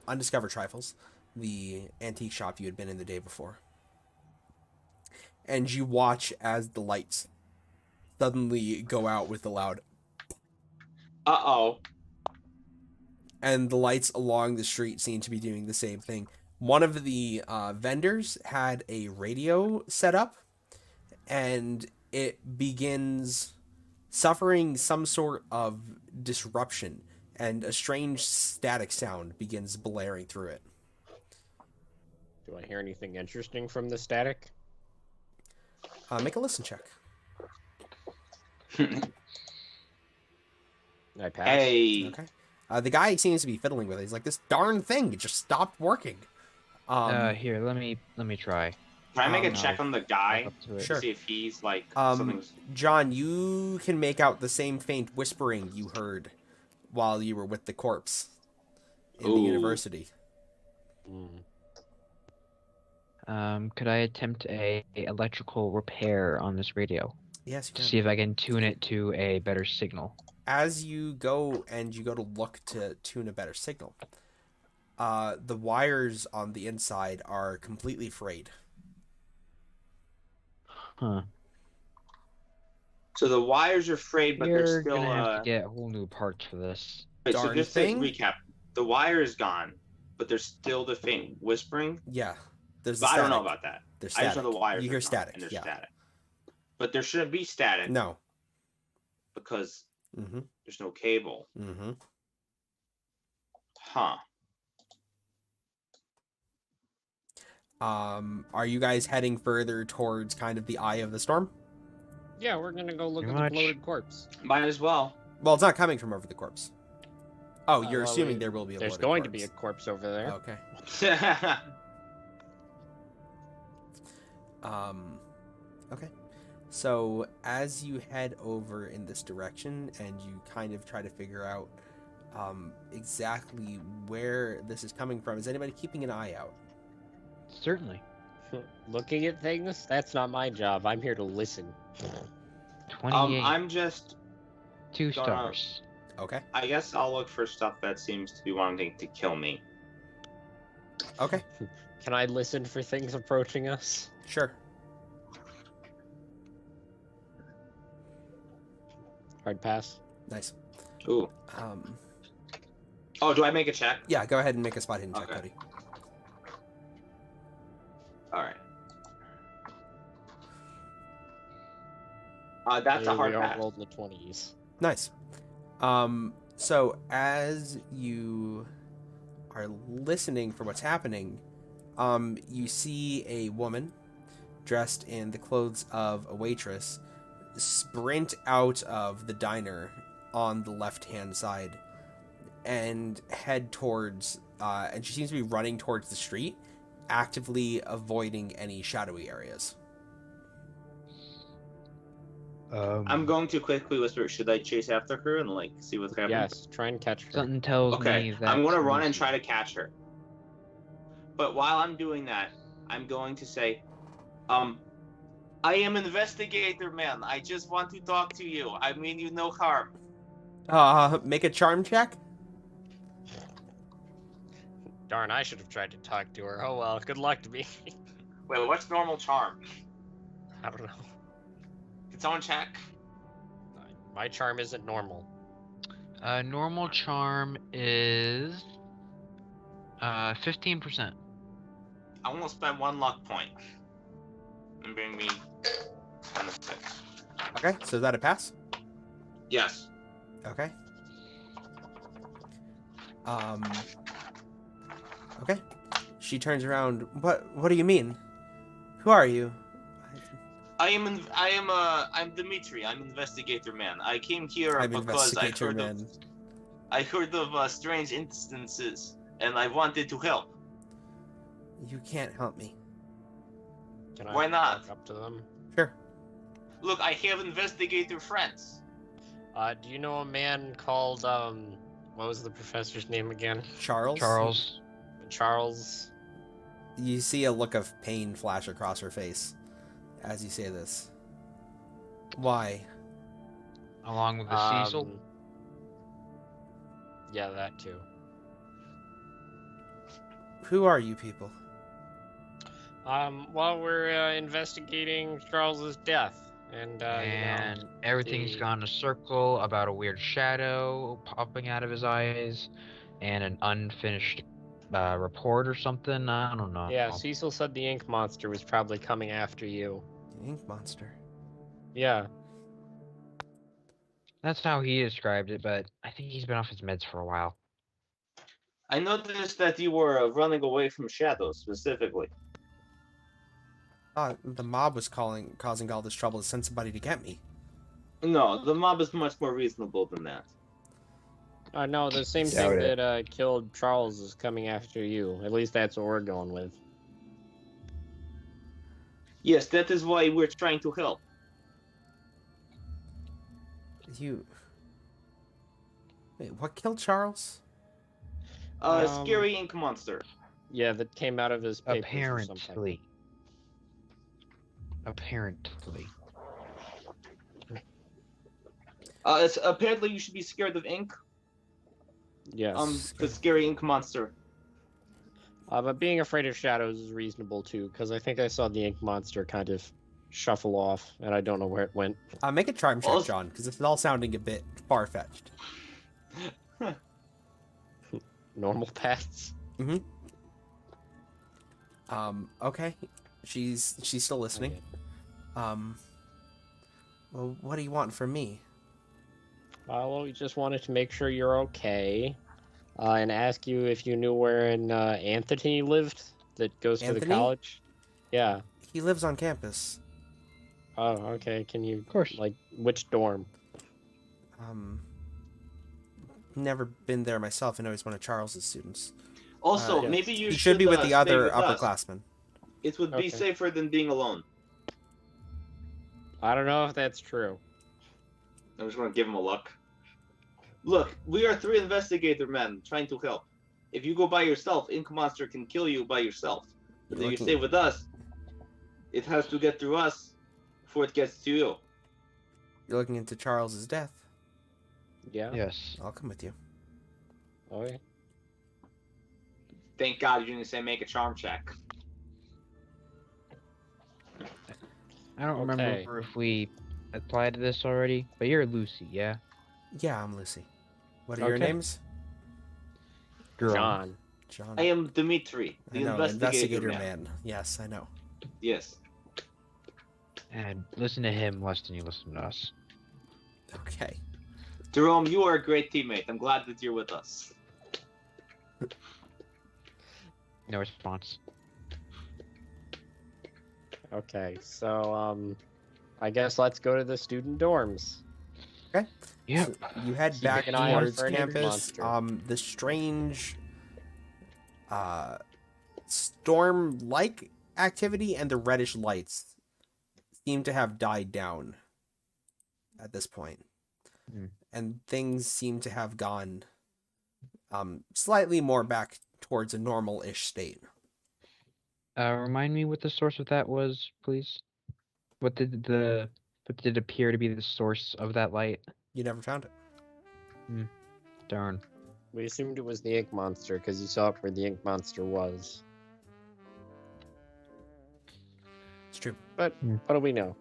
Undiscovered Trifles, the antique shop you had been in the day before. And you watch as the lights suddenly go out with a loud, Uh-oh. and the lights along the street seem to be doing the same thing. One of the vendors had a radio set up, and it begins suffering some sort of disruption, and a strange static sound begins blaring through it. Do I hear anything interesting from the static? Make a listen check. I pass. Hey. Okay. The guy seems to be fiddling with it. He's like, this darn thing, it just stopped working. Here, let me try. Can I make a no. check on the guy? Up to it. Sure. To see if he's like Um, something's. John, you can make out the same faint whispering you heard while you were with the corpse in the Ooh. university. Could I attempt a electrical repair on this radio Yes, you to can. see if I can tune it to a better signal? As you go to look to tune a better signal, the wires on the inside are completely frayed. Huh. So the wires are frayed, but You're they're still. gonna have to get whole new parts for this. Wait, so darn just thing. to recap, the wire is gone, but there's still the thing whispering. Yeah, there's. But The I don't know static. about that. There's I static. just know the wires. You are hear gone, static. And there's Yeah. static. But there shouldn't be static No. because Mm-hmm. there's no cable. Mm-hmm. Huh. Are you guys heading further towards kind of the eye of the storm? Yeah, we're gonna go look Pretty at much. the bloated corpse. Might as well. Well, it's not coming from over the corpse. Oh, you're well, assuming there will be a There's bloated going to corpse. be a corpse over there. Okay. Okay. So as you head over in this direction and you kind of try to figure out exactly where this is coming from, is anybody keeping an eye out? Certainly. Looking at things? That's not my job. I'm here to listen. 28. I'm just. 2 gonna- stars. Okay. I guess I'll look for stuff that seems to be wanting to kill me. Okay. Can I listen for things approaching us? Sure. Hard pass. Nice. Ooh. Um, Oh, do I make a check? yeah, go ahead and make a spot hidden check, Okay. Cody. All right. That's Maybe a hard we all pass. rolled in the 20s. Nice. So as you are listening for what's happening, you see a woman dressed in the clothes of a waitress sprint out of the diner on the left-hand side and head towards, and she seems to be running towards the street, actively avoiding any shadowy areas. I'm going to quickly whisper. Should I chase after her and like see what's happening? Yes, try and catch her. Something tells me Okay, that I'm gonna run and try to catch her. But while I'm doing that, I'm going to say, I am investigator man. I just want to talk to you. I mean you no harm. Make a charm check. Darn, I should have tried to talk to her. Oh well, good luck to me. Wait, what's normal charm? I don't know. Can someone check? My charm isn't normal. Normal charm is 15%. I want to spend 1 luck point. And bring me 26. Okay, so is that a pass? Yes. Okay. Okay. She turns around. What do you mean? Who are you? I'm Dimitri. I'm investigator man. I came here I'm because investigator man. I heard of strange instances and I wanted to help. You can't help me. Can I Why not? walk up to them? Sure. Look, I have investigator friends. Do you know a man called what was the professor's name again? Charles? Charles. Charles. You see a look of pain flash across her face as you say this. Why? Along with the Cecil. Yeah, that too. Who are you people? Well, we're investigating Charles's death, and And you know, everything's the- gone a circle about a weird shadow popping out of his eyes and an unfinished report or something. I don't know. yeah, Cecil said the ink monster was probably coming after you. The ink monster. Yeah. That's how he described it, but I think he's been off his meds for a while. I noticed that you were running away from shadows specifically. The mob was causing all this trouble to send somebody to get me. No, the mob is much more reasonable than that. No, the same Doubt thing it. that killed Charles is coming after you. At least that's what we're going with. Yes, that is why we're trying to help. Wait, what killed Charles? Scary ink monster. Yeah, that came out of his papers or something. Apparently. Apparently. Apparently you should be scared of ink. Yes. The scary ink monster. But being afraid of shadows is reasonable too, because I think I saw the ink monster kind of shuffle off, and I don't know where it went. Make a charm check, Also- John, because this is all sounding a bit far-fetched. Normal paths. Okay. She's still listening. Well, what do you want from me? Well, we just wanted to make sure you're okay, and ask you if you knew where Anthony lived that goes to the Anthony? college. Yeah. He lives on campus. Oh, okay. Can you, Of course. like, which dorm? Never been there myself. I know he's one of Charles's students. Also, yes. maybe you He should be with the stay other with us. upperclassmen. It would be Okay. safer than being alone. I don't know if that's true. I'm just gonna give him a look. Look, we are 3 investigator men trying to help. If you go by yourself, Ink Monster can kill you by yourself. But if you Looking- stay with us, it has to get through us before it gets to you. You're looking into Charles's death. Yeah. Yes. I'll come with you. Okay. Thank God you didn't say make a charm check. I don't Okay. remember if we applied to this already, but you're Lucy, yeah? Yeah, I'm Lucy. What are your Okay. names? John. John. I am Dimitri, I the know, investigator, man. man. Yes, I know. Yes. And listen to him less than you listen to us. Okay. Jerome, you are a great teammate. I'm glad that you're with us. No response. Okay, so I guess let's go to the student dorms. Yep. So you head Keep back an eye out towards for an ink campus. monster. The strange storm-like activity and the reddish lights seem to have died down. at this point. Hmm. And things seem to have gone slightly more back towards a normal-ish state. Remind me what the source of that was, please. What did appear to be the source of that light? You never found it. Darn. We assumed it was the ink monster because you saw it where the ink monster was. It's true. But what do we know?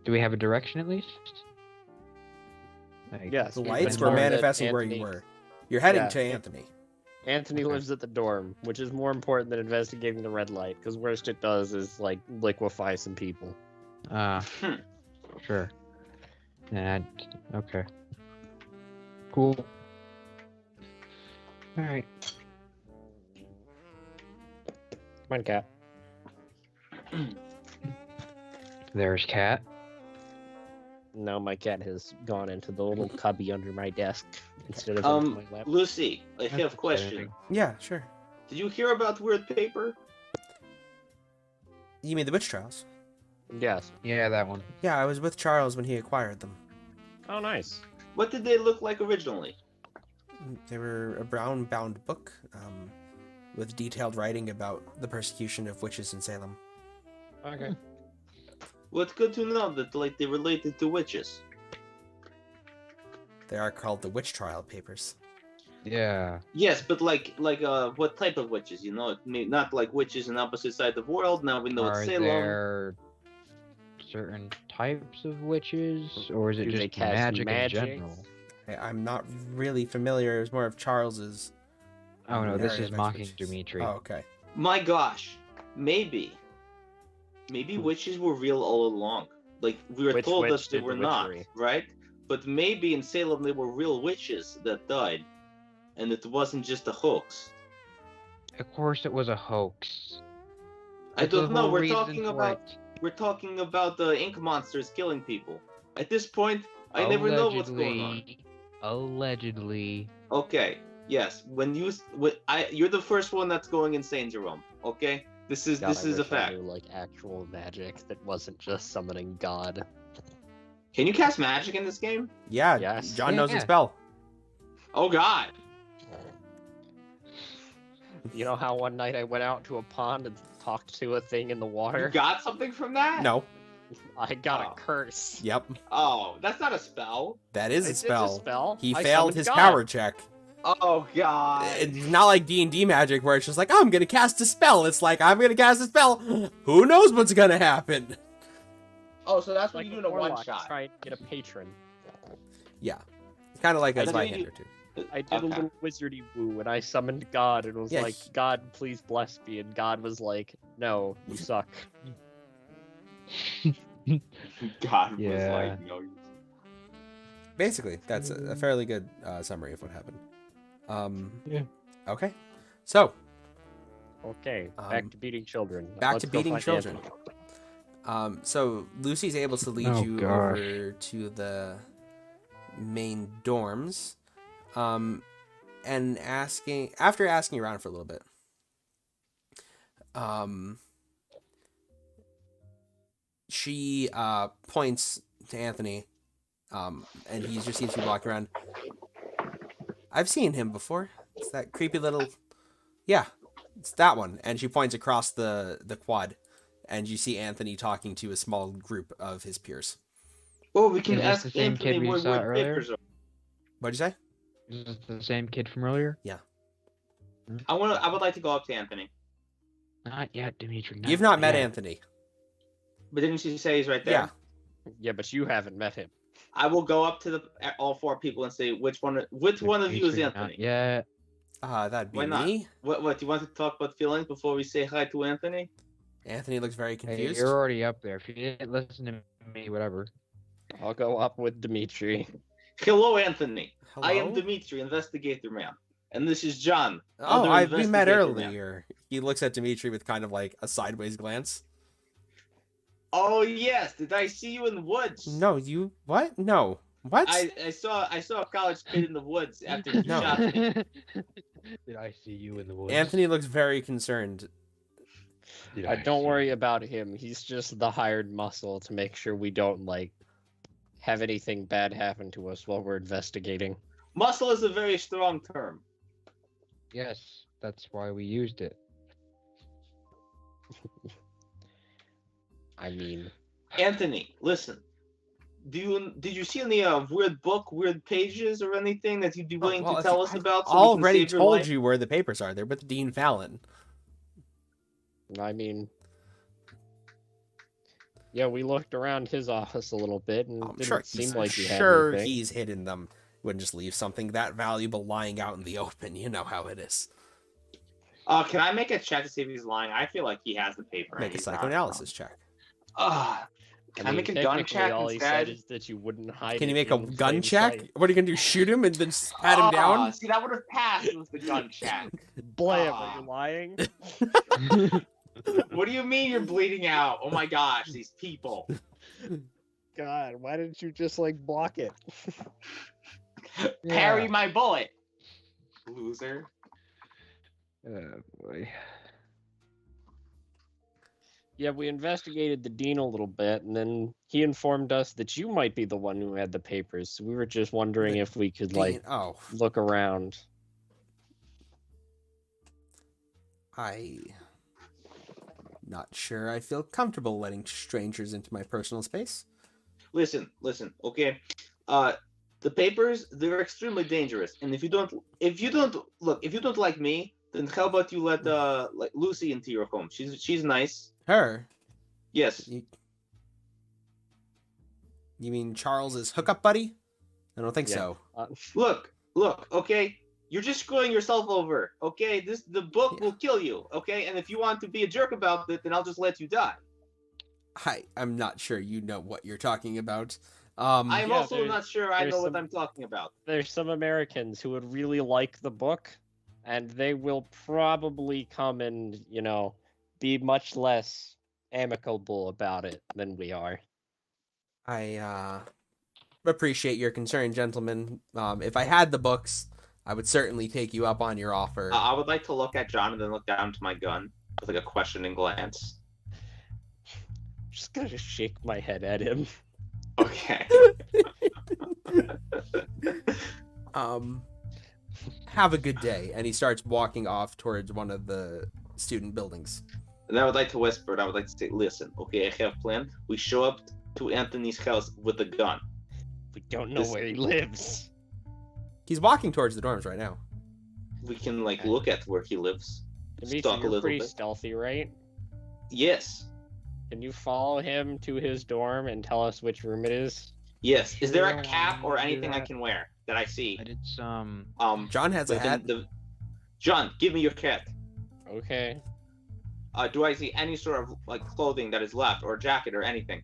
Do we have a direction at least? Like, Yes, The we've lights been were told that manifesting where Anthony- you were. You're heading Yeah. to Anthony. Anthony Okay. lives at the dorm, which is more important than investigating the red light, because worst it does is like liquefy some people. Hmm. Sure. And okay. Cool. All right. Come on, cat. There's Cat. No, my cat has gone into the little cubby under my desk instead of into my lap. Lucy, I That's have a question. upsetting. Yeah, sure. Did you hear about weird paper? You mean the witch trials? Yes. Yeah, that one. Yeah, I was with Charles when he acquired them. Oh, nice. What did they look like originally? They were a brown-bound book with detailed writing about the persecution of witches in Salem. Okay. Well, it's good to know that like they related to witches. They are called the witch trial papers. Yeah. Yes, but like what type of witches? You know, not like witches in opposite side of the world. Now we know Are it's Salem. there certain types of witches, or is it Do they just cast magic, magic? in general? I'm not really familiar. It was more of Charles's. Oh no, this area is of mocking expertise. Dimitri. Oh, okay. My gosh, maybe witches were real all along. Like we were Which told witch us they did were the not, witchery? right? But maybe in Salem they were real witches that died, and it wasn't just a hoax. Of course, it was a hoax. I That's the don't know. whole We're reason talking for about it. the ink monsters killing people. At this point, I never know what's going on. Allegedly. Okay. Yes. You're the first one that's going insane, Jerome. Okay. This is God, this I is a wish I fact. knew, like actual magic that wasn't just summoning God. Can you cast magic in this game? Yeah, Yes. John knows the Yeah. spell. Oh God. You know how one night I went out to a pond and talked to a thing in the water? You got something from that? No. I got Oh. a curse. Yep. Oh, that's not a spell. That is a It's spell. a spell. He I failed summoned his God. power check. Oh God. It's not like D&D magic where it's just like, oh, I'm gonna cast a spell. It's like, I'm gonna cast a spell. Who knows what's gonna happen? Oh, so that's what Like you do in a one warlock, shot. try and get a patron. Yeah. It's kind of like a I thought you- Zweihander too. I did a little wizardy woo and I summoned God and was Yeah, like, God, please bless me. And God was like, no, you suck. God Yeah. was like, no. Basically, that's a fairly good summary of what happened. Yeah. Okay. So, Okay, back Um, to beating children. back Let's to go beating find children. Anthony. So Lucy's able to lead Oh, you gosh. over to the main dorms, and after asking around for a little bit, she points to Anthony, and he just seems to be walking around. I've seen him before. It's that creepy little, yeah, it's that one. And she points across the quad, and you see Anthony talking to a small group of his peers. Oh, we can Is this ask the same Anthony kid we what saw weird earlier? papers are. What'd you say? Is this the same kid from earlier? I would like to go up to Anthony. Not yet, Dimitri. You've not met yet. Anthony. But didn't she say he's right there? Yeah. Yeah, but you haven't met him. I will go up to all four people and say which one of you is Dimitri, Anthony? Not yet. That'd be Why not? me. What do you want to talk about feelings before we say hi to Anthony? Anthony looks very Hey, confused. you're already up there. If you didn't listen to me, whatever. I'll go up with Dimitri. Hello, Anthony. Hello? I am Dimitri, investigator man, and this is John. Oh, other we met investigator man. earlier. He looks at Dimitri with kind of like a sideways glance. Oh yes, did I see you in the woods? No, you what? No. What? I saw a college kid in the woods after you No. shot me. Did I see you in the woods? Anthony looks very concerned. Did Don't see worry about him. He's just the hired muscle to make sure we don't like have anything bad happen to us while we're investigating. Muscle is a very strong term. Yes, that's why we used it. I mean, Anthony, listen. Did you see any weird book, weird pages, or anything that you'd be willing to tell us about? So already we can save your told life? you where the papers are. They're with Dean Fallon. Yeah, we looked around his office a little bit, and it I'm didn't sure seem like he had sure anything. he's hidden them. Wouldn't just leave something that valuable lying out in the open. You know how it is. Can I make a check to see if he's lying? I feel like he has the paper. Make a psychoanalysis check. Can I make a gun check all he said instead? is that you wouldn't hide. Can you it make a in gun plain check? sight. What are you gonna do? Shoot him and then just pat him down? See, that would have passed with the gun check. Blam! Ah. Are you lying? What do you mean you're bleeding out? Oh my gosh, these people. God, why didn't you just like block it? Parry my bullet. Loser. Oh boy. Yeah, we investigated the dean a little bit, and then he informed us that you might be the one who had the papers. So we were just wondering if we could like Oh, look around. not sure I feel comfortable letting strangers into my personal space. Listen, okay? The papers, they're extremely dangerous. And if you don't like me, then how about you let like Lucy into your home? She's nice. Her? Yes. You mean Charles's hookup buddy? I don't think Yeah. so. Look, okay? You're just screwing yourself over, okay? The book will kill you, okay? And if you want to be a jerk about it, then I'll just let you die. I'm not sure you know what you're talking about. I'm Yeah, also not sure I there's know what some- I'm talking about. There's some Americans who would really like the book, and they will probably come and, be much less amicable about it than we are. I appreciate your concern, gentlemen. If I had the books, I would certainly take you up on your offer. I would like to look at John and then look down to my gun with like a questioning glance. Just gonna shake my head at him. Okay. Have a good day. And he starts walking off towards one of the student buildings. And I would like to whisper, and I would like to say, listen, okay, I have planned. We show up to Anthony's house with a gun. We don't know where he lives. He's walking towards the dorms right now. We can like look at where he lives. Dimitri, Stalk a you're little pretty bit. stealthy, right? Yes. Can you follow him to his dorm and tell us which room it is? Yes. Is there a Sure, cap or I'll do anything I that. can wear that I see? I did some. John has a within hat. John, give me your hat. Okay. Do I see any sort of like clothing that is left, or jacket, or anything,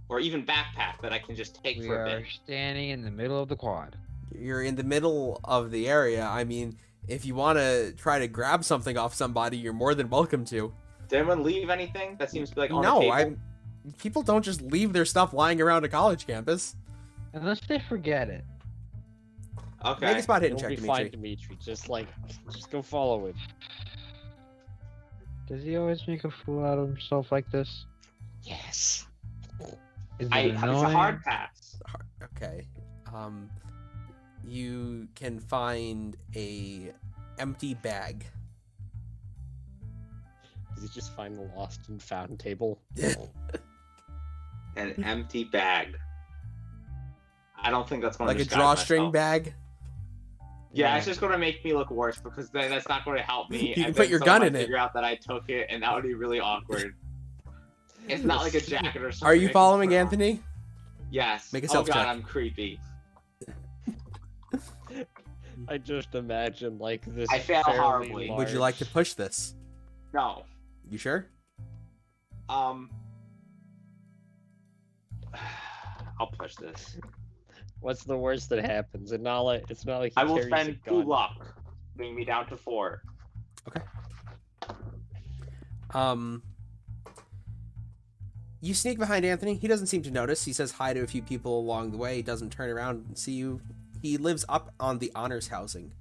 or even backpack that I can just take We for a are bit? standing in the middle of the quad. You're in the middle of the area. I mean, if you want to try to grab something off somebody, you're more than welcome to. Did anyone leave anything? That seems to be like on the No, table. people don't just leave their stuff lying around a college campus. Unless they forget it. Okay. Make a spot hidden You'll check, be fine, Dimitri. Dimitri. Just go follow him. Does he always make a fool out of himself like this? Yes. Is it It's a annoying? hard pass. Okay. You can find a empty bag. Did you just find the lost and found table? An empty bag. I don't think that's going Like to a drawstring bag. bag. Yeah, it's just going to make me look worse because then that's not going to help me. You can and put then your someone gun in might it. Figure out that I took it, and that would be really awkward. It's not like a jacket or something. Are I you can following put on. Anthony? Yes. Make a Oh stealth god, check. I'm creepy. I just imagine like this. I fail fairly horribly. Would you like to large- push this? No. You sure? I'll push this. What's the worst that happens? It's not like he I will carries a spend 2 gun. luck, bring me down to 4. You sneak behind Anthony. He doesn't seem to notice. He says hi to a few people along the way. He doesn't turn around and see you. He lives up on the honors housing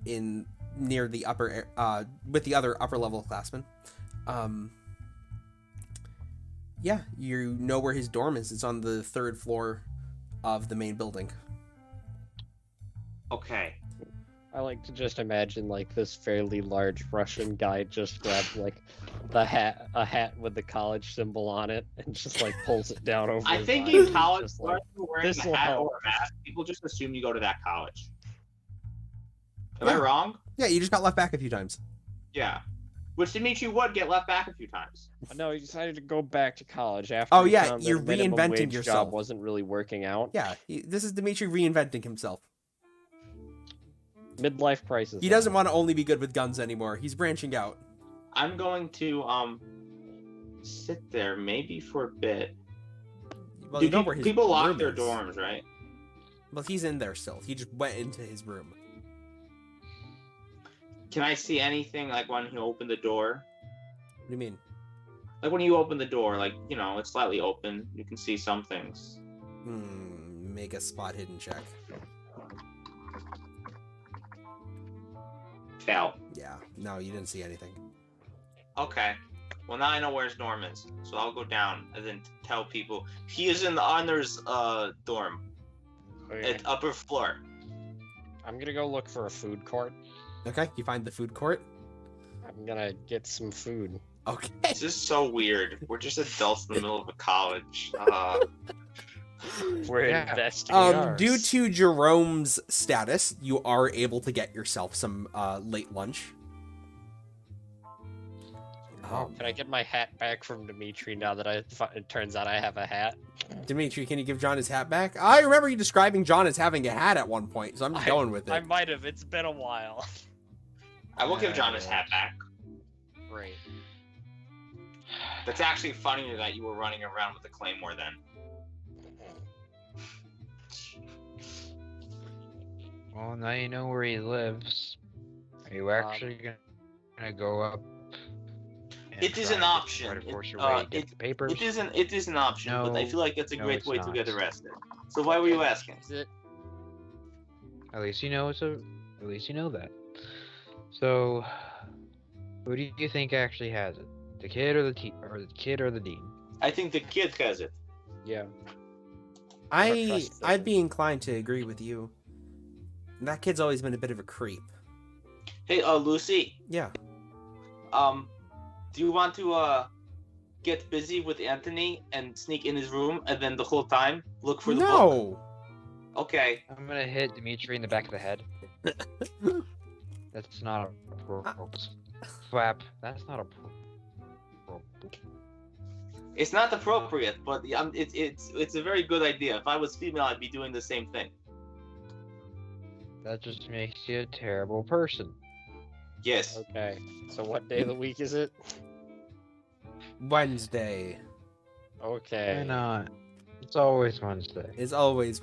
near the upper with the other upper level classmen. Yeah, you know where his dorm is. It's on the 3rd floor of the main building. Okay. I like to just imagine like this fairly large Russian guy just grabs like a hat with the college symbol on it, and just like pulls it down over. I his think eyes, in and college, just like, wearing a "This'll hat help." or a mask, people just assume you go to that college. Am I Yeah. wrong? Yeah, you just got left back a few times. Yeah. Which Dimitri would get left back a few times. No, he decided to go back to college after. Oh, he yeah, found that you're a minimum reinventing wage yourself. job wasn't really working out. Yeah, this is Dimitri reinventing himself. Midlife crisis. He doesn't want to only be good with guns anymore. He's branching out. I'm going to sit there maybe for a bit. Well, Do you know where his people lock room their is. dorms, right? Well, he's in there still. He just went into his room. Can I see anything like when he opened the door? What do you mean? Like when you open the door, like, you know, it's slightly open. You can see some things. Make a spot hidden check. Fail. Yeah, no, you didn't see anything. Okay. Well, now I know where his dorm is. So I'll go down and then tell people. He is in the honors dorm. Okay. At upper floor. I'm gonna go look for a food court. Okay, you find the food court. I'm gonna get some food. Okay. This is so weird. We're just adults in the middle of a college. We're Yeah. investing. in ours. Due to Jerome's status, you are able to get yourself some late lunch. Can I get my hat back from Dimitri now that it turns out I have a hat? Dimitri, can you give John his hat back? I remember you describing John as having a hat at one point, so I'm just going with it. I might have. It's been a while. I will give John his hat back. Great. That's actually funnier that you were running around with the claymore then. Well, now you know where he lives. Are you actually gonna go up? and It is try an to- option. Try to force your It- way to get the papers? It is an option, but I No, feel like it's a no, great it's way to not. get arrested. So why were you asking? Is it? At least you know At least you know that. So, who do you think actually has it? The kid or the dean? I think the kid has it. Yeah. I'd trust be inclined to agree with you. That kid's always been a bit of a creep. Hey, Lucy. Yeah. Do you want to get busy with Anthony and sneak in his room and then the whole time look for the book? No. Okay. I'm gonna hit Dimitri in the back of the head. That's not appropriate. Flap. That's not appropriate. It's not appropriate, but it's a very good idea. If I was female, I'd be doing the same thing. That just makes you a terrible person. Yes. Okay. So what day of the week is it? Wednesday Why Okay. not? It's always Wednesday. is always.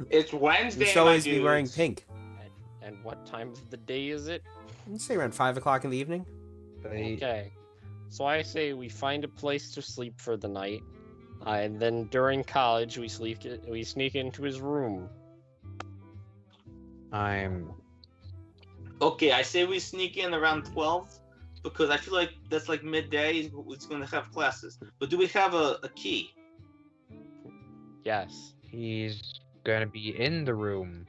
It's Wednesday. You should always my be wearing dudes. pink. And what time of the day is it? Let's say around 5 o'clock in the evening. They, Okay. So I say we find a place to sleep for the night, and then during college we sneak into his room. I'm Okay, I say we sneak in around 12 because I feel like that's like midday. It's going to have classes. But do we have a key? Yes. He's gonna be in the room.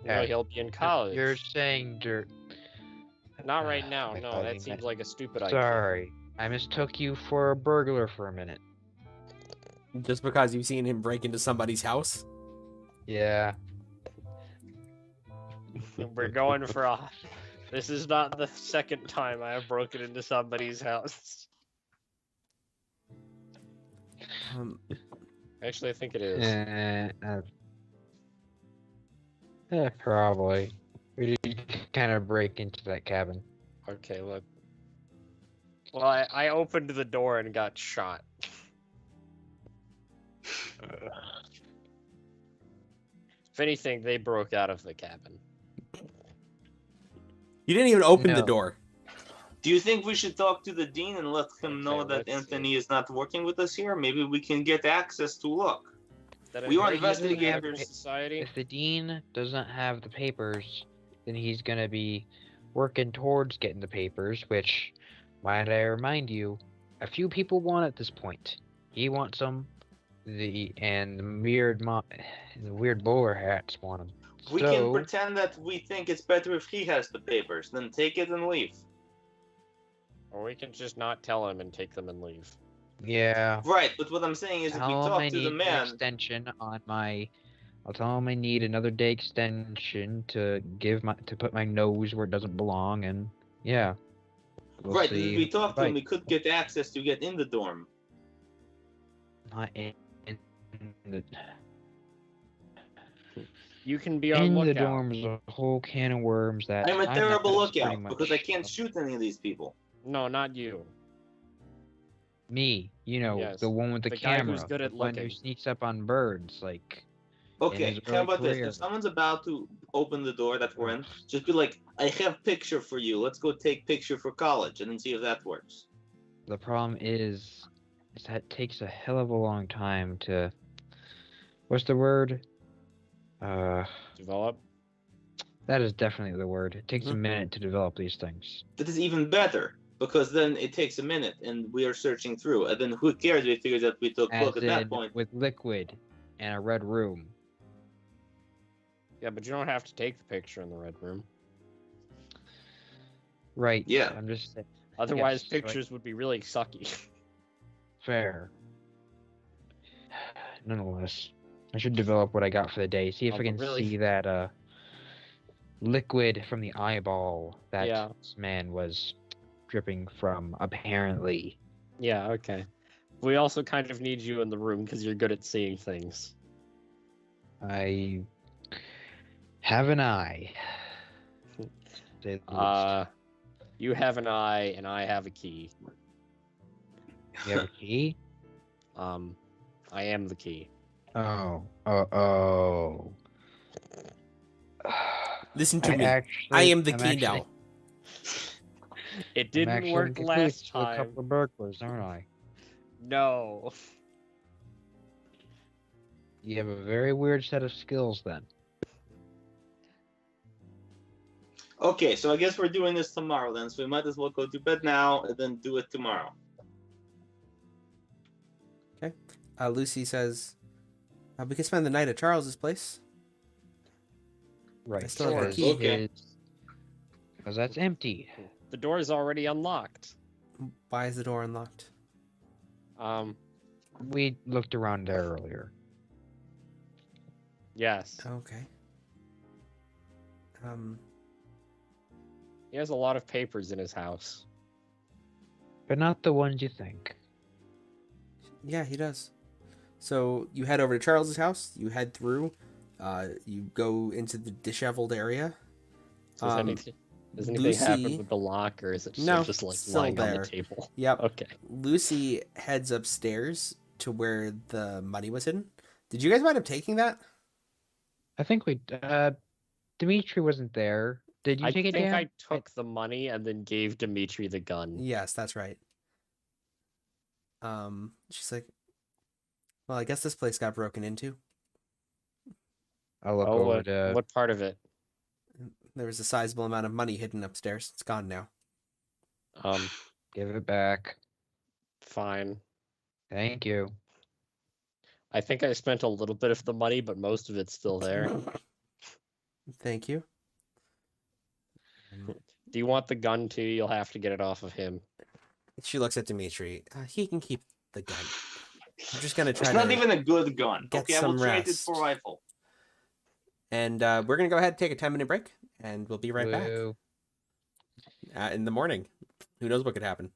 No, Hey, he'll be in college. You're saying Not right now. I No, thought that you seems meant- like a stupid idea. Sorry. I mistook you for a burglar for a minute. Just because you've seen him break into somebody's house. Yeah. We're going for a. This is not the second time I have broken into somebody's house. Actually, I think it is. Probably. We did kind of break into that cabin. Okay, look. Well, I opened the door and got shot. If anything, they broke out of the cabin. You didn't even open the No. door. Do you think we should talk to the dean and let him know Okay, that let's Anthony is not working with us here? Maybe we can get access to look. That We a are very easily investigators. have Society. If the dean doesn't have the papers, then he's gonna be working towards getting the papers, which, might I remind you, a few people want at this point. He wants them, the weird bowler hats want them. We can pretend that we think it's better if he has the papers, then take it and leave. Or we can just not tell him and take them and leave. Yeah. Right, but what I'm saying is if we Tell him talk I to the need an man... extension on my. I'll tell him I need another day extension to put my nose where it doesn't belong, and yeah. We'll right, see if we talk to him, right. we could get access to get in the dorm. Not in the You can be on in the lookout. dorm's a whole can of worms that I'm a terrible that's pretty lookout because I can't shoot any of these people. No, not you. Me, Yes, the one with the the guy camera, who's good at the one who looking. sneaks up on birds, like. Okay, his how early about this? career. If someone's about to open the door that we're in, just be like, I have picture for you. Let's go take picture for college and then see if that works. The problem is that takes a hell of a long time to. What's the word? Develop. That is definitely the word. It takes a Mhm. minute to develop these things. That is even better because then it takes a minute and we are searching through. And then who cares? We figure that we took As book at that in, point. with liquid and a red room. Yeah, but you don't have to take the picture in the red room. Right. Yeah. I'm just saying. Otherwise, Yes, right. pictures would be really sucky. Fair. Nonetheless, I should develop what I got for the day. See if Oh, I but can really- see that liquid from the eyeball that Yeah. this man was dripping from, apparently. Yeah, okay. We also kind of need you in the room because you're good at seeing things. I have an eye. to say the least. You have an eye and I have a key. You have a key? I am the key. Oh. Listen to me. Actually, I am the I'm key actually- now. It I'm didn't actually work in cahoots last with a time. couple of burglars, aren't I? No. You have a very weird set of skills then. Okay, so I guess we're doing this tomorrow then, so we might as well go to bed now and then do it tomorrow. Lucy says, we could spend the night at Charles's place. Right. I still have the because key. Okay. Because that's empty. The door is already unlocked. Why is the door unlocked? We looked around there earlier. Yes. Okay. He has a lot of papers in his house. But not the ones you think. Yeah, he does. So you head over to Charles's house. You head through. You go into the disheveled area. Does anything happen with the lock, or is it No, just like still lying on there. the table? Yep. Okay. Lucy heads upstairs to where the money was hidden. Did you guys wind up taking that? I think Dimitri wasn't there. Did you I take it, think Dan? I took the money and then gave Dimitri the gun. Yes, that's right. She's like, well, I guess this place got broken into. I'll look over what, to... what part of it? There was a sizable amount of money hidden upstairs. It's gone now. Give it back. Fine. Thank you. I think I spent a little bit of the money, but most of it's still there. Thank you. Do you want the gun too? You'll have to get it off of him. She looks at Dimitri. He can keep the gun. I'm just gonna try It's not to even a good gun. get Okay, I some will trade it rest. for rifle. And we're gonna go ahead and take a 10-minute break, and we'll be right back Woo. in the morning. Who knows what could happen?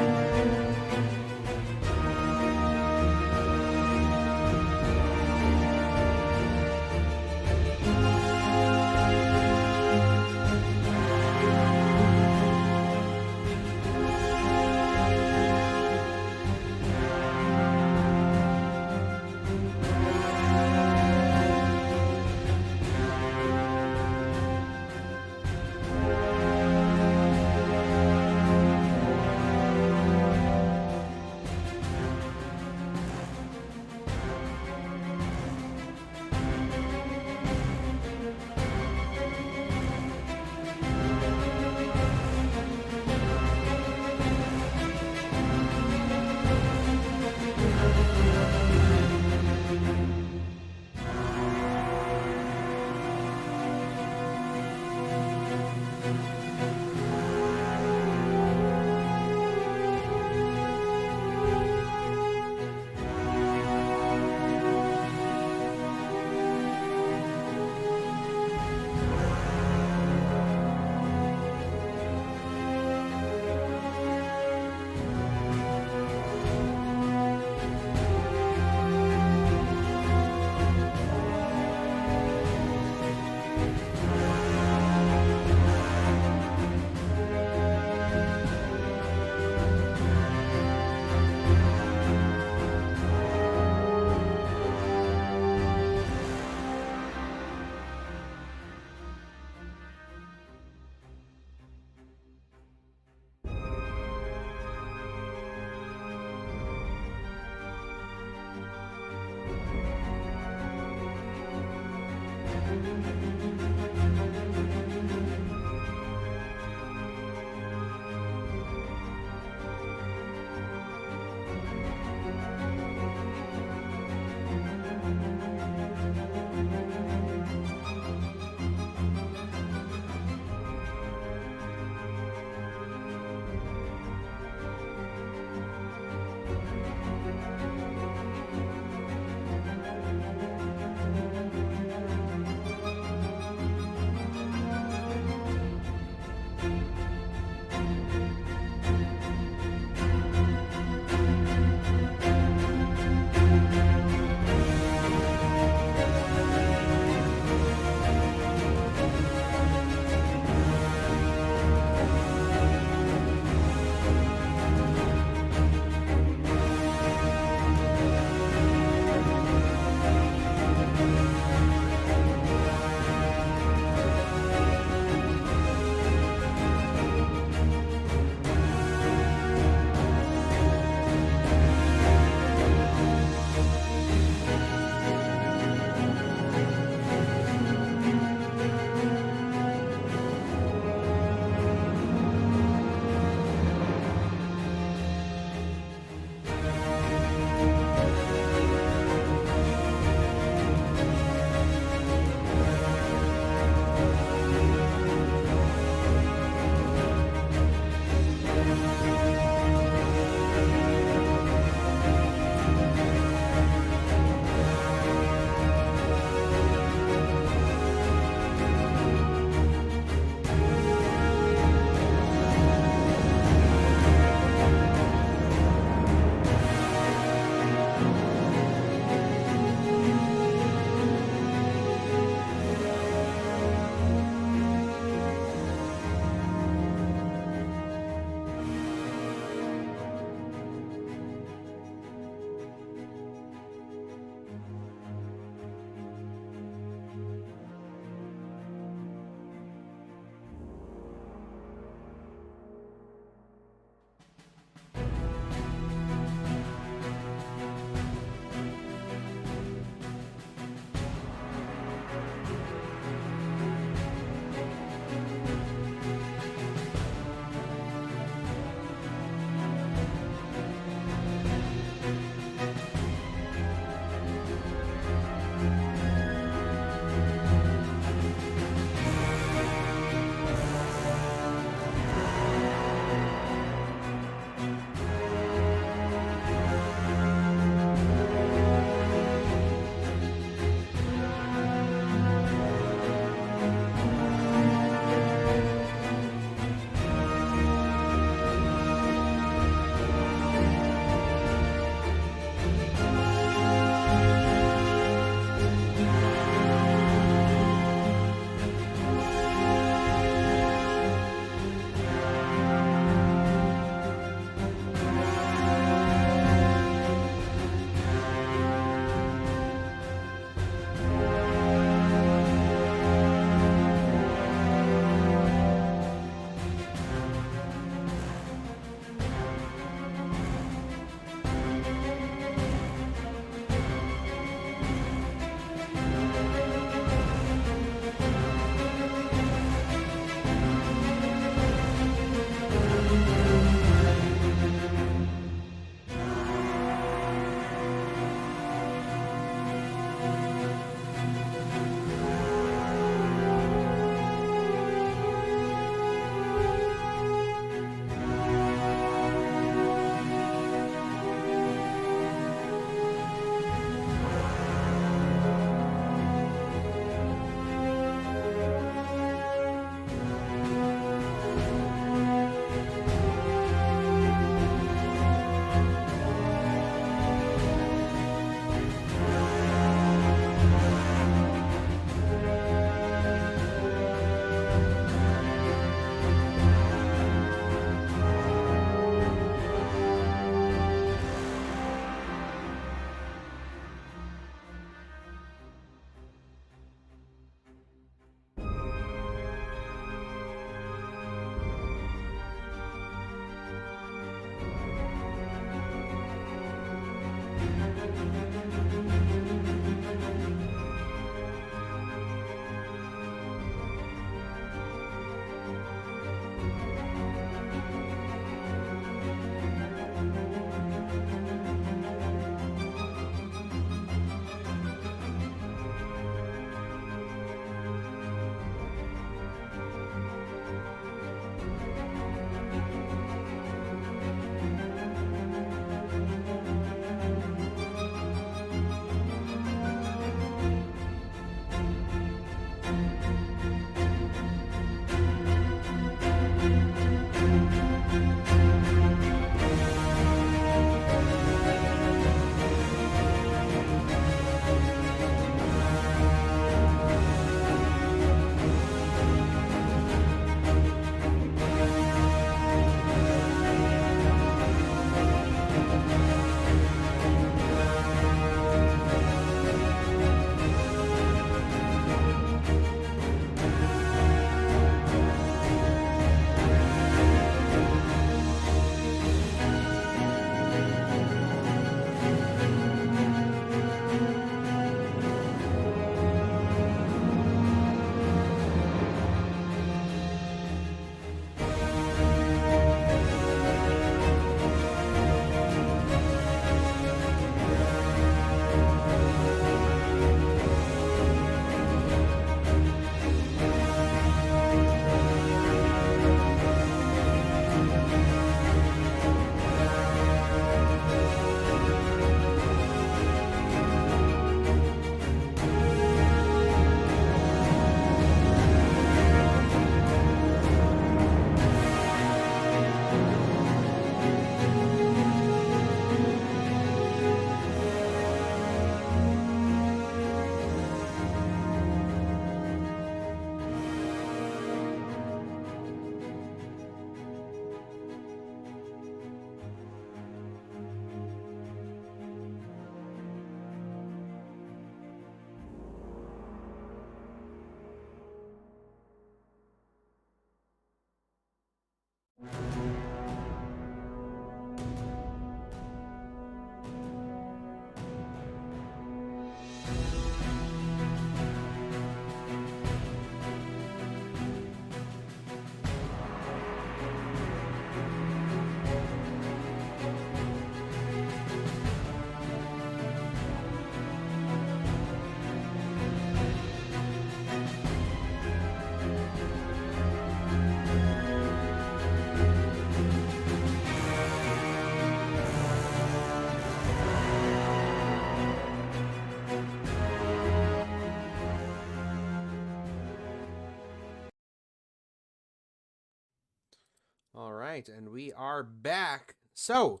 right, and we are back. So,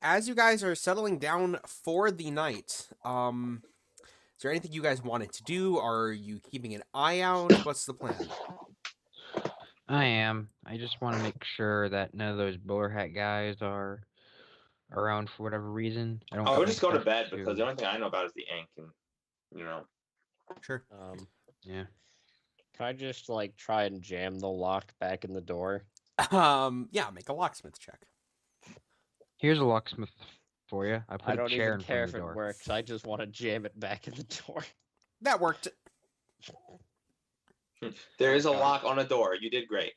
as you guys are settling down for the night, is there anything you guys wanted to do? Are you keeping an eye out? What's the plan? I am. I just want to make sure that none of those bowler hat guys are around for whatever reason. I don't. I would just go to expect bed because the only thing I know about is the ink, and you know. Sure. Yeah. Can I just like try and jam the lock back in the door? Yeah, make a locksmith check. Here's a locksmith for you. I I put a don't chair even in care front if of the it door. works. I just want to jam it back in the door. That worked. There is a lock on a door. You did great.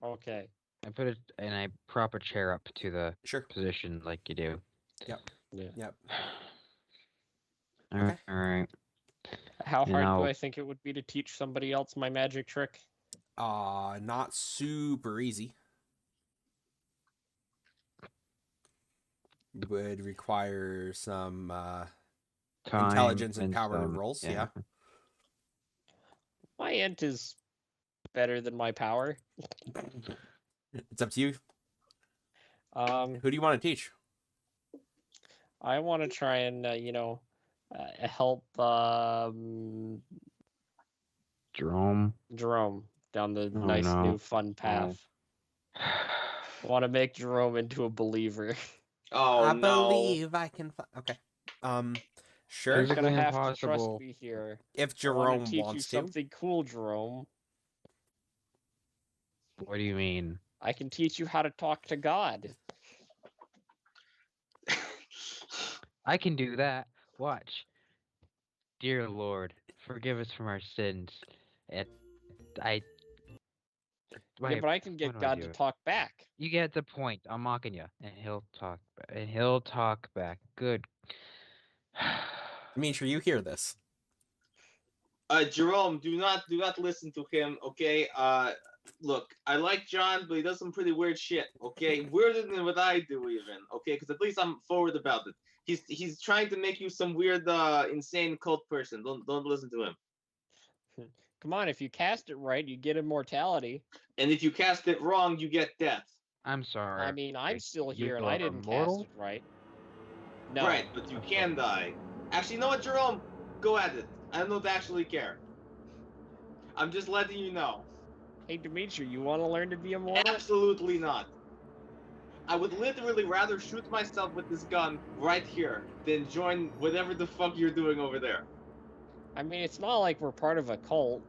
Okay. I put it and I prop a chair up to the Sure. position like you do. Yep. Yeah. Okay. All right. How And hard do I'll- I think it would be to teach somebody else my magic trick? Not super easy. Would require some Time intelligence and power some- rolls. Yeah. My int is better than my power. It's up to you. Um, Who do you want to teach? I want to try and help Jerome. Jerome down the Oh, nice no. new fun path. I want to make Jerome into a believer. Oh I no. believe I can. Okay. Sure. You're Physically gonna have to impossible. trust me here. If I wanna Jerome teach you wants to. something cool, Jerome. What do you mean? I can teach you how to talk to God. I can do that. Watch. Dear Lord, forgive us from our sins. And I. Yeah, Wait, but I can what get do I God to do? talk back. You get the point. I'm mocking you, and he'll talk. And he'll talk back. Good. Dimitri, you hear this? Jerome, do not listen to him, okay? Look, I like John, but he does some pretty weird shit, okay? Weirder than what I do, even, okay? Because at least I'm forward about it. He's trying to make you some weird, insane cult person. Don't listen to him. Come on, if you cast it right, you get immortality. And if you cast it wrong, you get death. I'm sorry. I mean, I'm still you here and are I didn't immortal? cast it right. No. Right, but you can die. Actually, you know what, Jerome? Go at it. I don't actually care. I'm just letting you know. Hey, Dimitri, you want to learn to be immortal? Absolutely not. I would literally rather shoot myself with this gun right here than join whatever the fuck you're doing over there. I mean, it's not like we're part of a cult.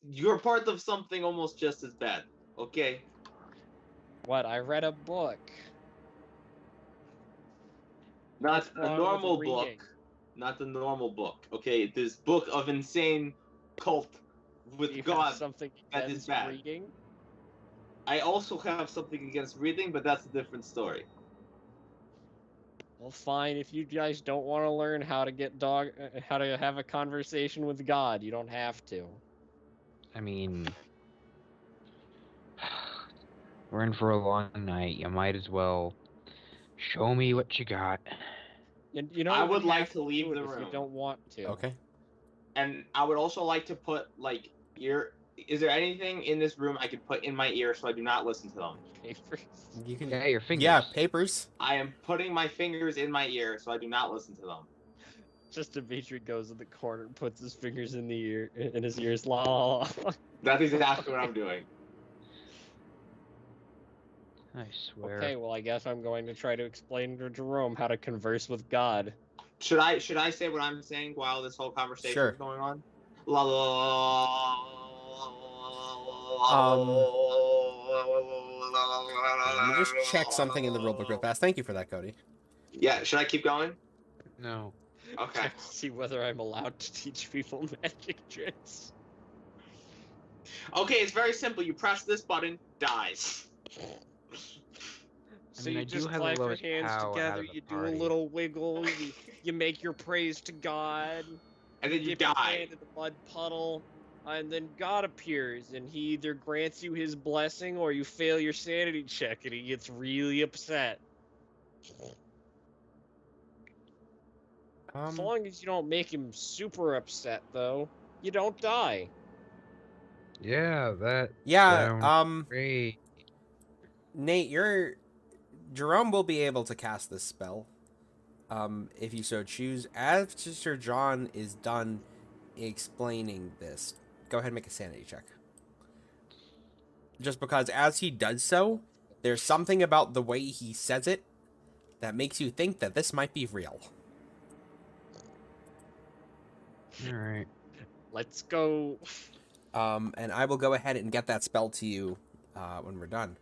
You're part of something almost just as bad, okay? What? I read a book. Not What's a wrong with normal reading? book. Not a normal book, okay? This book of insane cult with Do you God. have something that is against bad. reading? I also have something against reading, but that's a different story. Well, fine. If you guys don't want to learn how to how to have a conversation with God, you don't have to. I mean, we're in for a long night. You might as well show me what you got. And you don't I even would like have to leave do it the if you room. don't want to. Okay. And I would also like to put, like, is there anything in this room I could put in my ear so I do not listen to them? Papers. You can. Yeah, your fingers. Yeah, papers. I am putting my fingers in my ear so I do not listen to them. Just Dimitri goes in the corner and puts his fingers in the ear in his ears. La la la. That's exactly what I'm doing. I swear. Okay, well I guess I'm going to try to explain to Jerome how to converse with God. Should I say what I'm saying while this whole conversation Sure. is going on? La la. Let me just check something in the rulebook real fast. Thank you for that, Cody. Yeah, should I keep going? No. Okay. See whether I'm allowed to teach people magic tricks. Okay, it's very simple. You press this button, dies. So mean, you I do just have the clap your lowest hands POW out together, of the you do party. a little wiggle, you make your praise to God, And then you dip your die. hand in the mud puddle, and then God appears, and he either grants you his blessing or you fail your sanity check, and he gets really upset. As long as you don't make him super upset, though, you don't die. Yeah, that Yeah. sounds great. Nate, Jerome will be able to cast this spell, if you so choose. As Sir John is done explaining this, go ahead and make a sanity check. Just because as he does so, there's something about the way he says it that makes you think that this might be real. All right. Let's go. And I will go ahead and get that spell to you when we're done.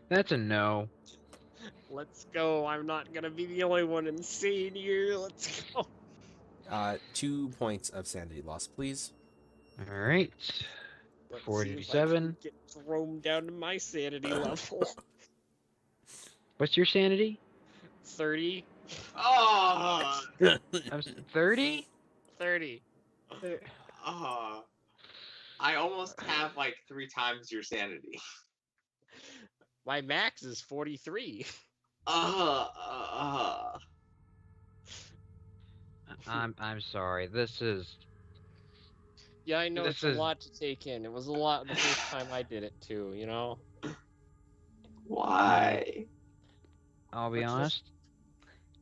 That's a no. Let's go. I'm not gonna be the only one insane here. Let's go. 2 points of sanity loss, please. All right. Let's 47. see if I can get thrown down to my sanity level. What's your sanity? 30. Oh, 30. 30. I almost have like 3 times your sanity. My max is 43. I'm sorry. This is. Yeah, I know This it's is- a lot to take in. It was a lot the first time I did it too, you know? Why? I'll be Let's just- honest.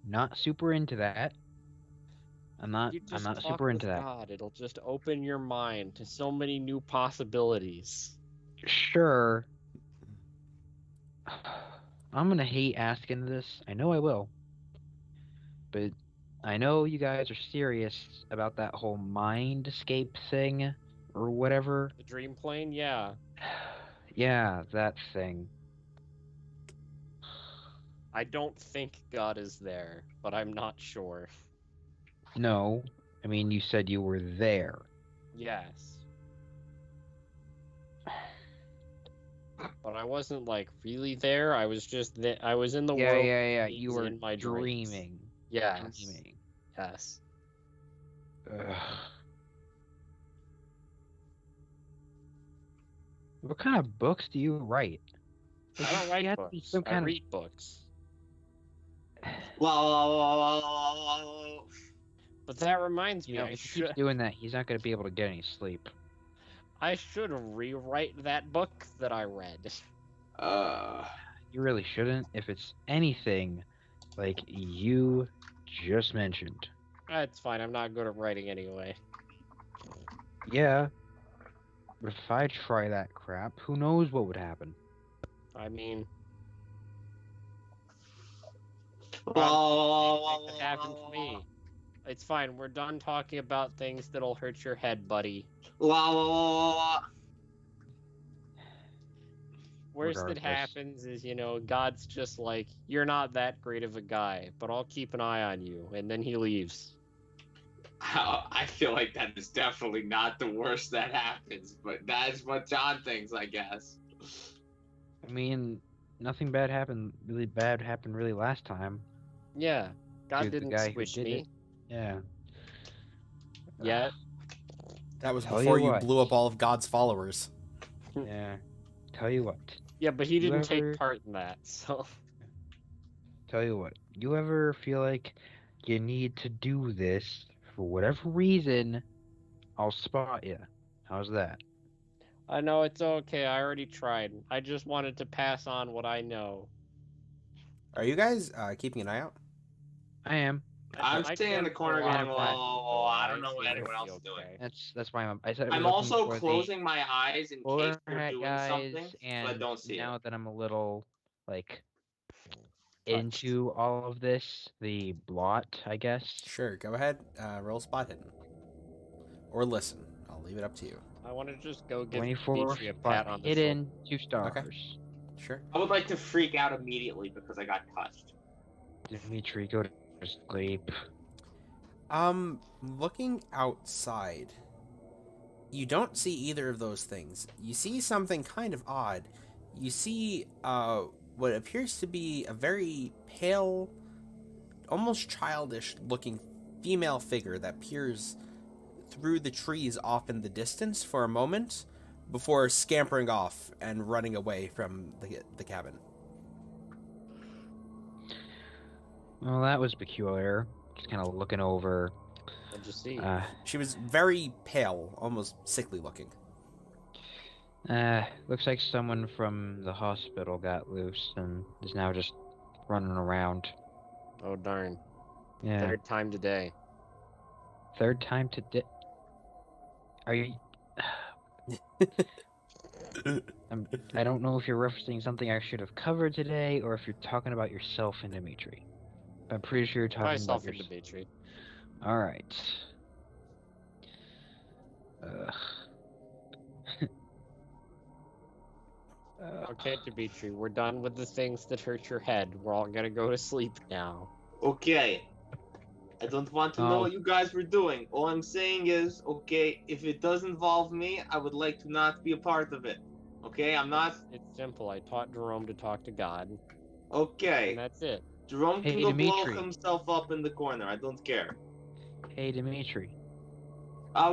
Not super into that. I'm not You just super talk into with that. God. It'll just open your mind to so many new possibilities. Sure. I'm gonna hate asking this. I know I will. But I know you guys are serious about that whole mind escape thing or whatever. The dream plane, yeah. Yeah, that thing. I don't think God is there, but I'm not sure. No. I mean, you said you were there. Yes. But I wasn't like really there. I was just I was in the Yeah, world. yeah. You dreams were in my dreams. dreaming. Yes. Dreaming. Yes. Ugh. What kind of books do you write? I don't You write have to be books. some I kind of- read books. Well, But that reminds me, You know, I if he keeps should doing that, he's not going to be able to get any sleep. rewrite that book that I read. You really shouldn't if it's anything like you just mentioned. That's fine. I'm not good at writing anyway. Yeah, but if I try that crap, who knows what would happen? I mean, it well, happened to me. It's fine. We're done talking about things that'll hurt your head, buddy. Worst that Regardless. happens is, God's just like, you're not that great of a guy, but I'll keep an eye on you. And then he leaves. I feel like that is definitely not the worst that happens, but that is what John thinks, I guess. I mean, nothing bad happened. Really bad happened really last time. Yeah. God To the didn't guy who squish did me it. Yeah. yet. That was Tell before you you what. blew up all of God's followers. Yeah. Tell you what. Yeah, but he didn't Whoever- take part in that, so. Tell you what. You ever feel like you need to do this for whatever reason, I'll spot you. How's that? I know it's okay. I already tried. I just wanted to pass on what I know. Are you guys keeping an eye out? I am. I'm I staying in the can't corner do a lot going, of whoa, that, whoa, so whoa, I don't know see what it'll anyone else be is doing. okay. That's why I said I'm we're looking also for the closing my eyes in case they're Alright, doing guys, something, and but don't see now it. that I'm a little like Touched. into all of this, the blot, I guess. Sure, go ahead. Roll spot hidden. Or listen. I'll leave it up to you. I want to just go give 24 Dimitri a pat spot on the hidden, 2 stars. Sure. I would like to freak out immediately because I got touched. Dimitri, go to sleep. Looking outside, you don't see either of those things. You see something kind of odd. You see, what appears to be a very pale, almost childish-looking female figure that peers through the trees off in the distance for a moment before scampering off and running away from the cabin. Well, that was peculiar. Just kind of looking over. What'd you see? She was very pale, almost sickly looking. Looks like someone from the hospital got loose and is now just running around. Oh darn. Yeah. Third time today. Third time today. Are you? I don't know if you're referencing something I should have covered today, or if you're talking about yourself and Dimitri. I'm pretty sure you're talking Myself about and yourself. Dimitri. All right. Okay, Dimitri, we're done with the things that hurt your head. We're all gonna go to sleep now. Okay. I don't want to know Oh. what you guys were doing. All I'm saying is, okay, if it does involve me, I would like to not be a part of it. Okay, I'm not. It's simple. I taught Jerome to talk to God, and Okay. that's it. Jerome can Hey, go blow Dimitri. himself up in the corner. I don't care. Hey, Dimitri. I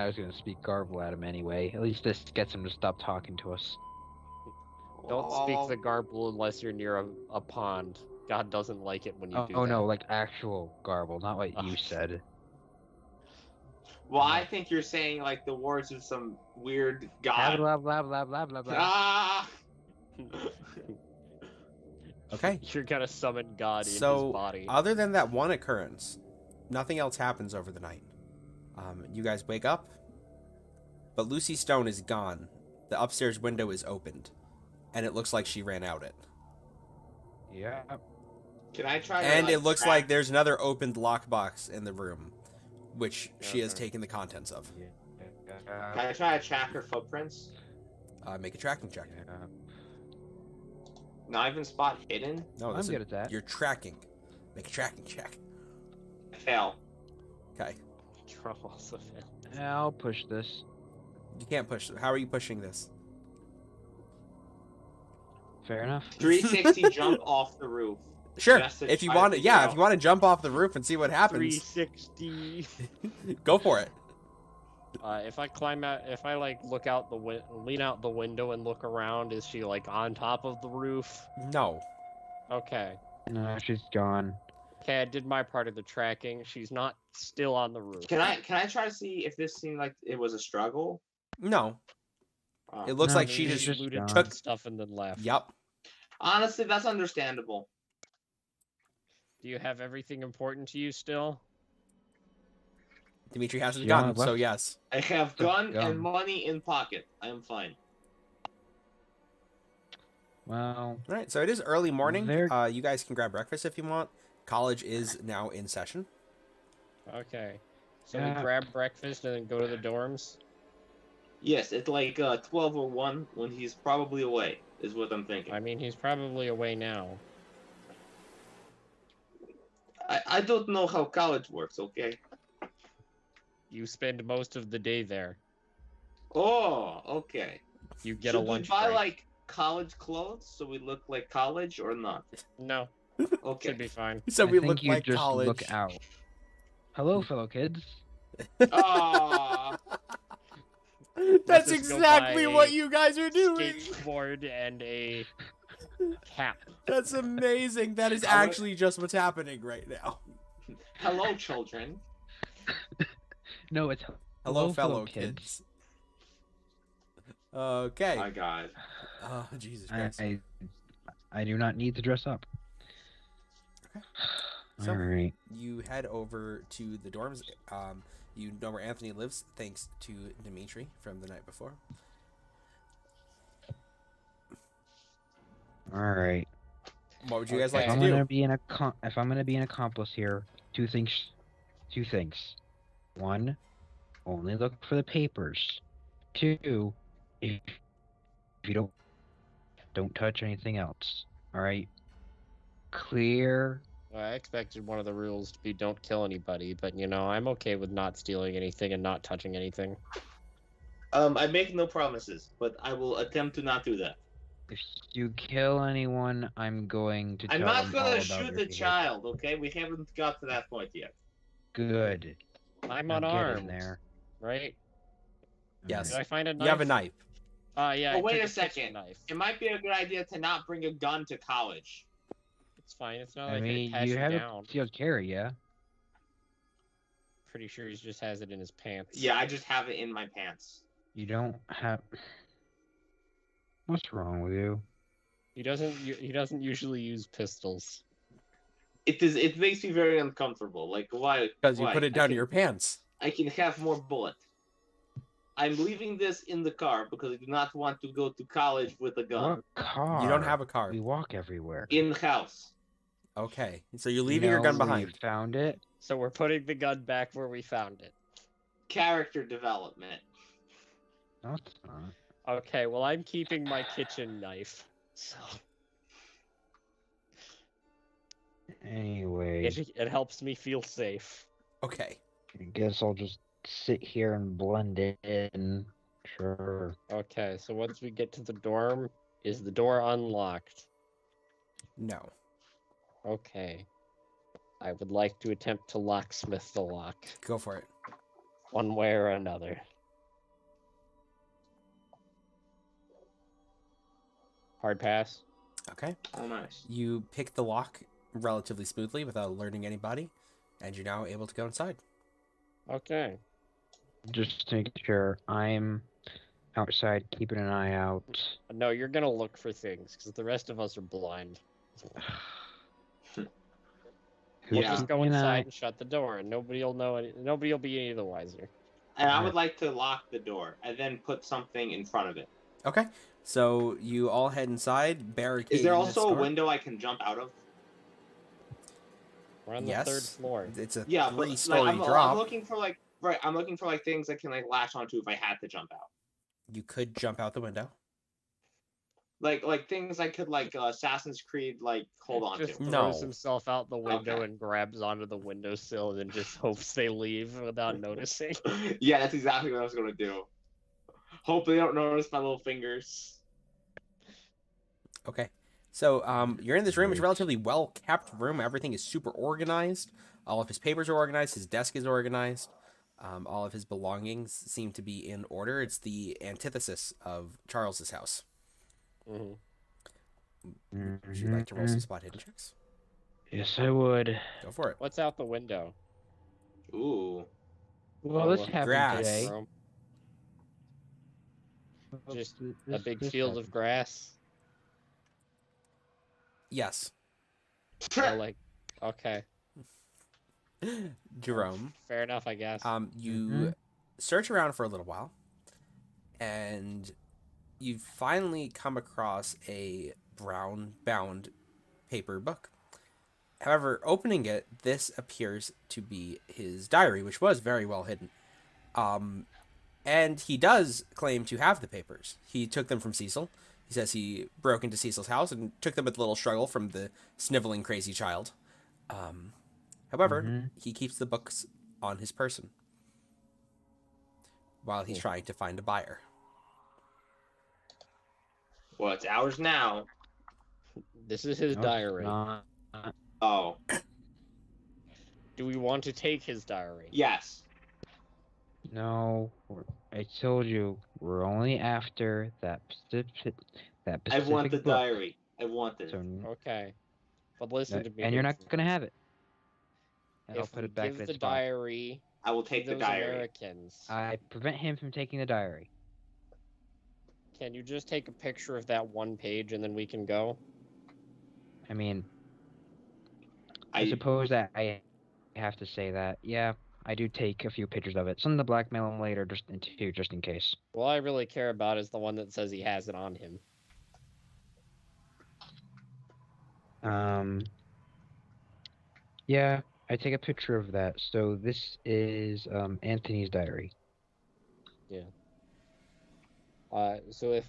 was gonna speak garble at him anyway. At least this gets him to stop talking to us. Don't speak the garble unless you're near a pond. God doesn't like it when you do Oh that. no, like actual garble, not what you said. Well, I think you're saying like the words of some weird god. Blah blah blah blah blah blah. Ah! Okay. You're gonna summon God in his So, body. other than that one occurrence, nothing else happens over the night. You guys wake up, but Lucy Stone is gone. The upstairs window is opened, and it looks like she ran out it. Yeah. Can I try to, And like, it looks track- like there's another opened lockbox in the room, which she has Okay. taken the contents of. Can I try to track her footprints? Make a tracking check. Not even spot hidden? No, I'm good at that. You're tracking. Make a tracking check. I fail. Okay. Jerome also failed. I'll push this. You can't push. How are you pushing this? Fair enough. 360 jump off the roof. Sure. Just to If you try to want to, figure yeah, out- if you want to jump off the roof and see what happens, 360. go for it. If I climb out, if I like look out the lean out the window and look around, is she like on top of the roof? No. Okay. No, she's gone. Okay, I did my part of the tracking. She's not still on the roof. Can I try to see if this seemed like it was a struggle? No. Uh, It looks No, like she she's just just looted gone. stuff and then left. Yep. honestly, that's understandable. Do you have everything important to you still? Dimitri has his Yeah, gun, so left. yes. I have gun Gun. and money in pocket. I am fine. Well, All right, so it is early morning. There- You guys can grab breakfast if you want. College is now in session. Okay. So Yeah. we grab breakfast and then go to the dorms? Yes, it's like 12 or 1 when he's probably away, is what I'm thinking. I mean, he's probably away now. I don't know how college works, okay? You spend most of the day there. Oh, okay. You get Should a lunch we buy, break. like, college clothes so we look like college or not? No, Okay. should be fine. So I we think look you like just college. look out. Hello, fellow kids. Ah, That's Let's just go exactly buy what a you guys are doing. Skateboard and a cap. That's amazing. That is I would- actually just what's happening right now. hello, children. No, it's Hello, fellow kids. Okay. My God. Oh, Jesus I, Christ. I do not need to dress up. So- All right. You head over to the dorms. You know where Anthony lives, thanks to Dimitri from the night before. All right. What would you guys Okay. like If to I'm do? gonna be if I'm gonna be an accomplice here, two things. One, only look for the papers. Two, if you don't touch anything else. All right. Clear. I expected one of the rules to be don't kill anybody, but you know, I'm okay with not stealing anything and not touching anything. I make no promises, but I will attempt to not do that. If you kill anyone, I'm going to. I'm tell not them all gonna about shoot your the behavior. child, okay? We haven't got to that point yet. Good. I'm Now get unarmed, in there. right? Yes. Did I find a knife? You have a knife. Yeah. Oh, I wait took a kitchen second. Knife. It might be a good idea to not bring a gun to college. It's fine. It's not I like mean, I pat you you have down. a concealed carry, yeah. pretty sure he just has it in his pants. Yeah, I just have it in my pants. You don't have. What's wrong with you? He doesn't usually use pistols. It makes me very uncomfortable. Like why? Because you why? put it down in your pants. I can have more bullet. I'm leaving this in the car because I do not want to go to college with a gun. What car? You don't have a car. We walk everywhere. In house. Okay, so you're You leaving your know gun where behind. You found it. So we're putting the gun back where we found it. Character development. No, it's not. Okay, well I'm keeping my kitchen knife. So Anyway, it helps me feel safe. Okay. I guess I'll just sit here and blend it in. Sure. Okay, so once we get to the dorm, is the door unlocked? No. Okay. I would like to attempt to locksmith the lock, Go for it. one way or another. Hard pass. Okay. Oh, nice. You pick the lock relatively smoothly without alerting anybody, and you're now able to go inside. Okay. Just to make sure I'm outside, keeping an eye out. No, you're gonna look for things, because the rest of us are blind. We'll Yeah. just go keeping an inside eye- and shut the door, and nobody will know. Nobody will be any the wiser. And I would like to lock the door and then put something in front of it. Okay. So you all head inside, barricade. Is there this also a door. window I can jump out of? We're on the Yes. third floor. It's a Yeah, but three-story I'm drop. looking for I'm looking for things I can latch onto if I had to jump out. You could jump out the window. Like things I could Assassin's Creed hold on Just to. throws No. himself out the window Okay. and grabs onto the windowsill and then just hopes they leave without noticing. Yeah, that's exactly what I was gonna do. Hope they don't notice my little fingers. Okay. So you're in this room. It's a relatively well-kept room. Everything is super organized. All of his papers are organized. His desk is organized. All of his belongings seem to be in order. It's the antithesis of Charles's house. hmm Would you like to roll some spot hidden checks? Yes, I would. Go for it. What's out the window? Ooh. Well, this Oh, happened grass. today. Room? Just a This- big this field of happened. grass. Yes. Oh, okay, Jerome. fair enough, I guess. You search around for a little while, and you finally come across a brown-bound paper book. However, opening it, this appears to be his diary, which was very well hidden. And he does claim to have the papers. He took them from Cecil. He says he broke into Cecil's house and took them with a little struggle from the sniveling crazy child. However, he keeps the books on his person while he's trying to find a buyer. Well, it's ours now. This is his No, diary. not. Oh, Do we want to take his diary? yes. No, I told you we're only after that specific. I want the book. diary. I want it. So, Okay, but listen to me. and you're not Vincent. gonna have it. And I'll If put we it back give in the its spot. diary I will to take the those diary. Americans, I prevent him from taking the diary. can you just take a picture of that one page and then we can go? I mean, I suppose that I have to say that. Yeah, I do take a few pictures of it. Some to blackmail him later, just in case. All I really care about is the one that says he has it on him. Yeah, I take a picture of that. So this is Anthony's diary. So if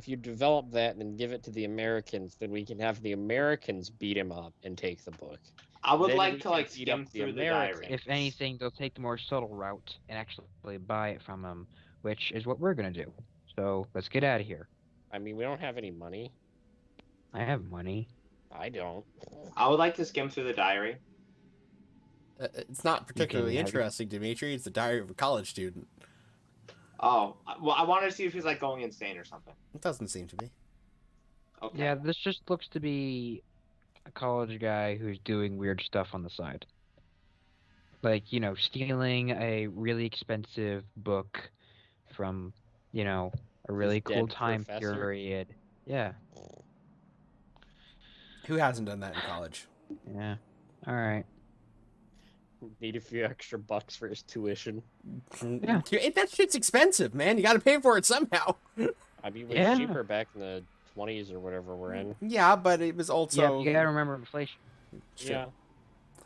you develop that and then give it to the Americans, then we can have the Americans beat him up and take the book. I would Then like we to can beat skim up the through the Americans. diary. If anything, they'll take the more subtle route and actually buy it from him, which is what we're gonna do. So let's get out of here. I mean, we don't have any money. I have money. I don't. I would like to skim through the diary. It's not particularly have it. interesting, Dimitri. It's the diary of a college student. Oh, well, I wanted to see if he's going insane or something. It doesn't seem to be. Okay. Yeah, this just looks to be a college guy who's doing weird stuff on the side. like, stealing a really expensive book from, a really cool dead time professor? period. Yeah, Who hasn't done that in college? yeah. All right. Need a few extra bucks for his tuition. Yeah. That shit's expensive, man. You got to pay for it somehow. I mean, it was Yeah. cheaper back in the 20s or whatever we're in. Yeah, but it was Yeah, also. you gotta remember inflation. It's true. Yeah.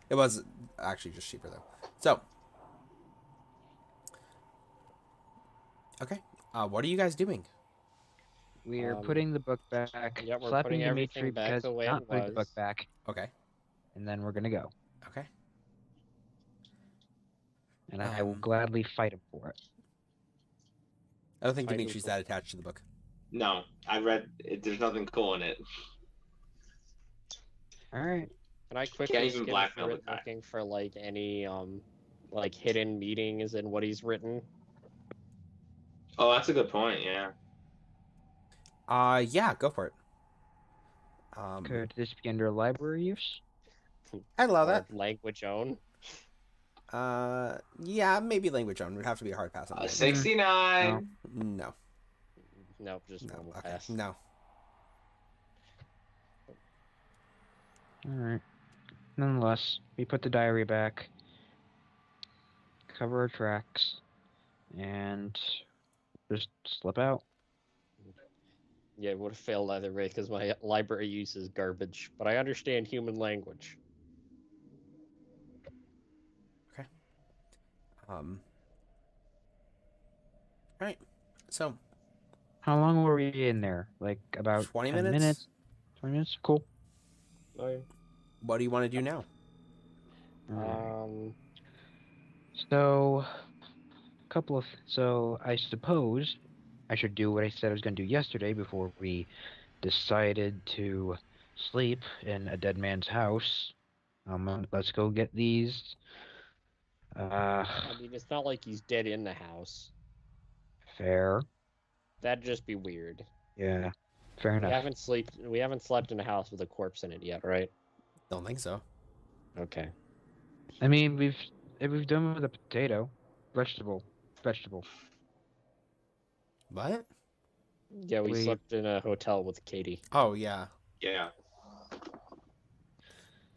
It was actually just cheaper though. So. Okay. What are you guys doing? We're Um, putting the book back, yeah, we're slapping putting everything Dimitri back because the way not it putting the book was. back, Okay. and then we're gonna go. Okay. And I will Um, gladly fight him for it. I don't think Fighting Dimitri's for- that attached to the book. No, I read it. There's nothing cool in it. All right. Can I quickly Can't even skim blackmail through the it guy. looking for like any like hidden meanings in what he's written? Oh, that's a good point. Yeah. Yeah, go for it. Could this be under library use? I'd allow Or that. language own? Yeah, maybe language on. It would have to be a hard pass on that. 69. No, No, just no, normal okay, pass. no. All right. Nonetheless, we put the diary back, cover our tracks, and just slip out. Yeah, it would have failed either way because my library use is garbage. But I understand human language. Right. So, How long were we in there? Like about 20 10 minutes? minutes? 20 minutes? Cool. Okay. What do you want to do now? So, so I suppose I should do what I said I was going to do yesterday before we decided to sleep in a dead man's house. Let's go get these. I mean, it's not like he's dead in the house. Fair. That'd just be weird. Yeah. Fair We enough. haven't slept in a house with a corpse in it yet, right? Don't think so. Okay. I mean, we've done with a potato, vegetable. What? Yeah, we We- slept in a hotel with Katie. Oh, yeah. Yeah.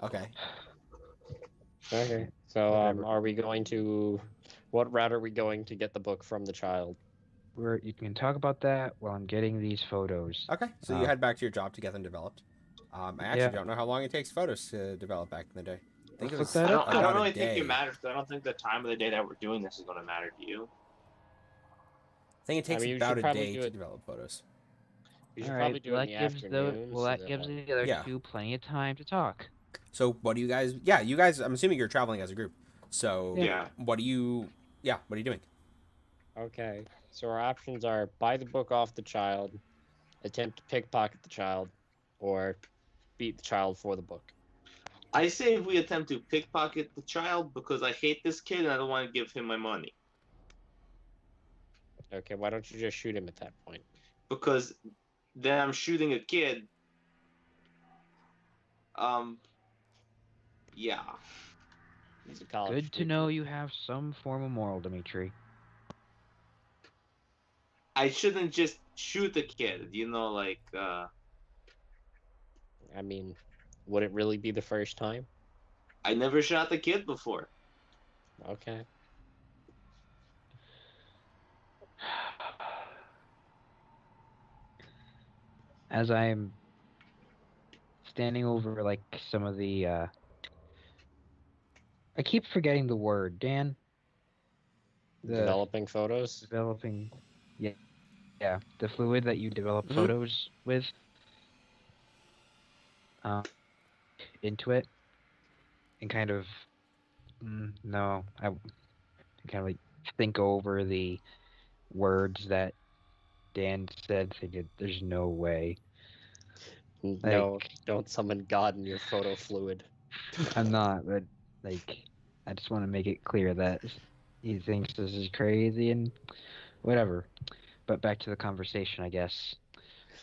Okay. Okay. So, Whatever. are we going to? What route are we going to get the book from the child? You can talk about that while I'm getting these photos. Okay. So you Uh, head back to your job to get them developed. I actually Yeah. don't know how long it takes photos to develop back in the day. I think Let's it look was that I up. don't, I about don't a really think day. it matters. 'Cause I don't think the time of the day that we're doing this is going to matter to you. I think it takes mean, we about should a probably day do to it- develop photos. We should All probably right, do it in the afternoon. well, so that gives like- the other Yeah. two plenty of time to talk. So what do you guys? Yeah, you guys. I'm assuming you're traveling as a group. So Yeah. what do you? Yeah, what are you doing? Okay. So our options are buy the book off the child, attempt to pickpocket the child, or beat the child for the book. I say if we attempt to pickpocket the child because I hate this kid and I don't want to give him my money. Okay, why don't you just shoot him at that point? Because then I'm shooting a kid. Yeah. He's a college Good to student. know you have some form of moral, Dimitri. I shouldn't just shoot the kid, I mean, would it really be the first time? I never shot the kid before. Okay. As I'm standing over like some of the I keep forgetting the word, Dan. The Developing photos. developing yeah, the fluid that you develop Mhm. photos with into it and kind of no, I kind of like think over the words that Dan said, thinking there's no way. No, don't summon God in your photo fluid. I'm not, but like I just want to make it clear that he thinks this is crazy and whatever. But back to the conversation, I guess.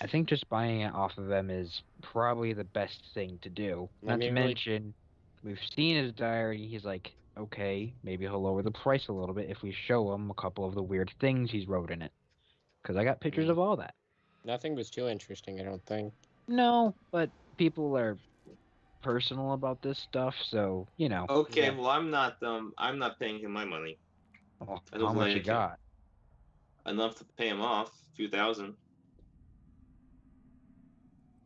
I think just buying it off of him is probably the best thing to do. I Not mean, to really- mention, we've seen his diary. He's like okay, maybe he'll lower the price a little bit if we show him a couple of the weird things he's wrote in it. Because I got pictures of all that. Nothing was too interesting, I don't think. No, but people are personal about this stuff, so, you know. Okay, Yeah. well I'm not paying him my money. Well, I how don't much you like him. got? Enough to pay him off, a few thousand.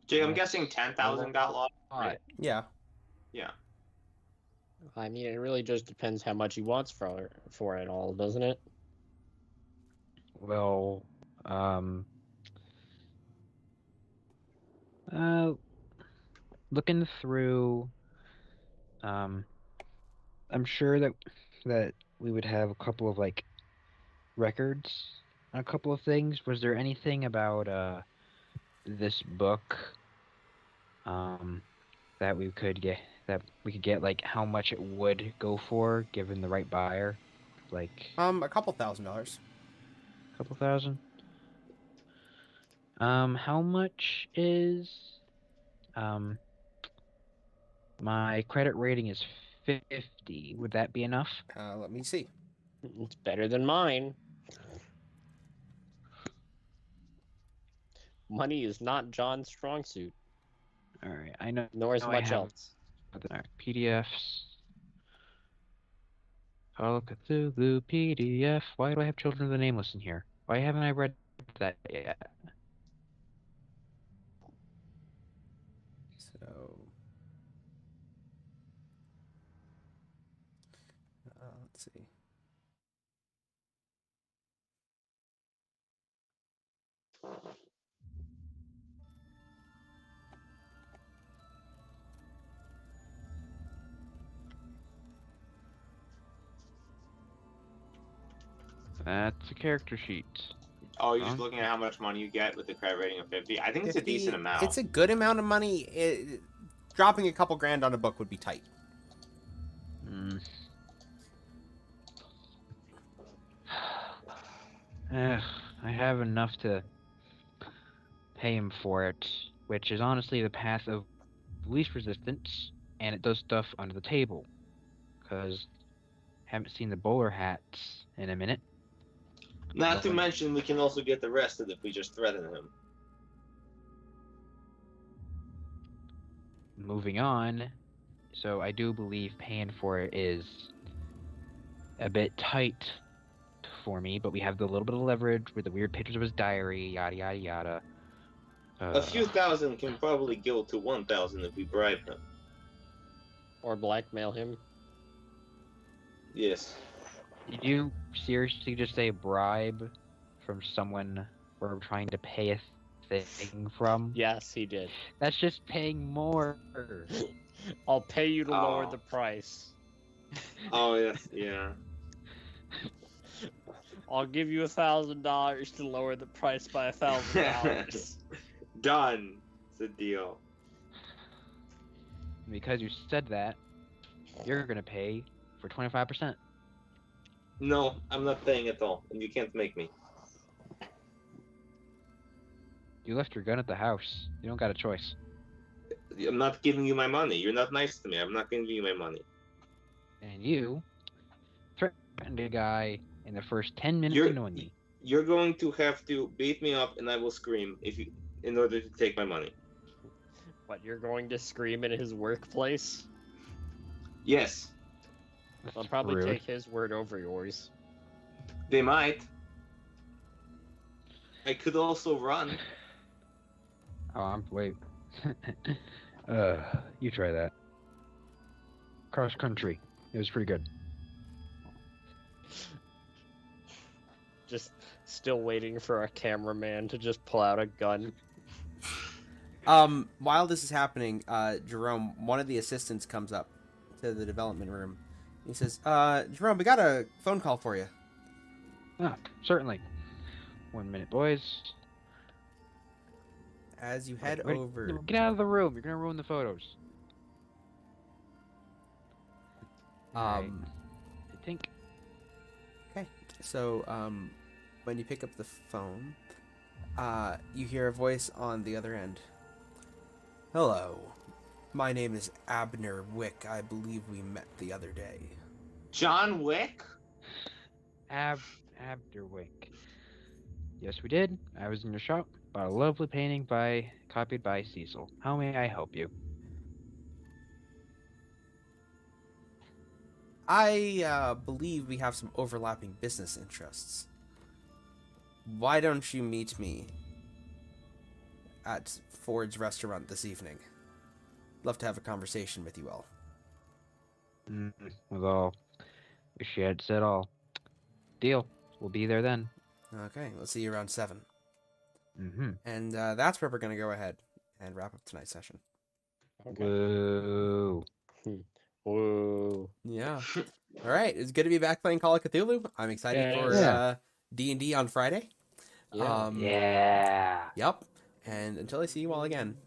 Jake, I'm guessing That's 10,000 got lost, a lot. right? Yeah. Yeah. I mean, it really just depends how much he wants for it all, doesn't it? Well, uh, looking through, I'm sure that we would have a couple of like records on a couple of things. Was there anything about this book that we could get like how much it would go for given the right buyer? Like A couple $1,000. a couple thousand? How much is my credit rating is 50. Would that be enough? Let me see. It's better than mine. Money is not John's strong suit, All right, I know. nor is I much have else. all right, PDFs. Call of Cthulhu PDF. Why do I have Children of the Nameless in here? Why haven't I read that yet? So, let's see. That's a character sheet. Oh, you're just Huh? looking at how much money you get with the credit rating of 50. I think it's a 50, decent amount. It's a good amount of money. Dropping a couple grand on a book would be tight. Hmm. I have enough to pay him for it, which is honestly the path of least resistance, and it does stuff under the table. Because haven't seen the bowler hats in a minute. Not to Going- mention, we can also get arrested if we just threaten him. Moving on, so I do believe paying for it is a bit tight for me, but we have the little bit of leverage with the weird pictures of his diary, yada yada yada. A few thousand can probably go to 1,000 if we bribe him. Or blackmail him. Yes. Did you seriously just say bribe from someone we're trying to pay a thing from? Yes, he did. That's just paying more. I'll pay you to lower Oh. the price. Oh, yes, yeah. I'll give you $1,000 to lower the price by $1,000. Done. It's a deal. Because you said that, you're gonna pay for 25%. No, I'm not paying at all, and you can't make me. You left your gun at the house. You don't got a choice. I'm not giving you my money. You're not nice to me. I'm not giving you my money. And you threatened a guy in the first 10 minutes You're- of knowing me. You're going to have to beat me up, and I will scream in order to take my money. What, you're going to scream in his workplace? Yes, I'll That's probably rude. take his word over yours. they might. I could also run. Wait. You try that. Cross country. It was pretty good. Just still waiting for a cameraman to just pull out a gun. While this is happening, Jerome, one of the assistants comes up to the development room. He says, Jerome, we got a phone call for you. Ah, certainly. 1 minute, boys. As you head Wait, over... no, get out of the room. You're gonna ruin the photos. Alright, I think. Okay. So, when you pick up the phone, you hear a voice on the other end. Hello. My name is Abner Wick. I believe we met the other day. John Wick? Abderwick. Yes, we did. I was in your shop. Bought a lovely painting copied by Cecil. How may I help you? I believe we have some overlapping business interests. Why don't you meet me at Ford's restaurant this evening? Love to have a conversation with you all. Well, wish you had said all. Deal. We'll be there then. Okay, we'll see you around 7. Mm-hmm. And that's where we're going to go ahead and wrap up tonight's session. Okay. Whoa. Whoa. Yeah. All right, it's good to be back playing Call of Cthulhu. I'm excited Yeah. for Yeah. D&D on Friday. Yeah. Yeah. Yep. And until I see you all again,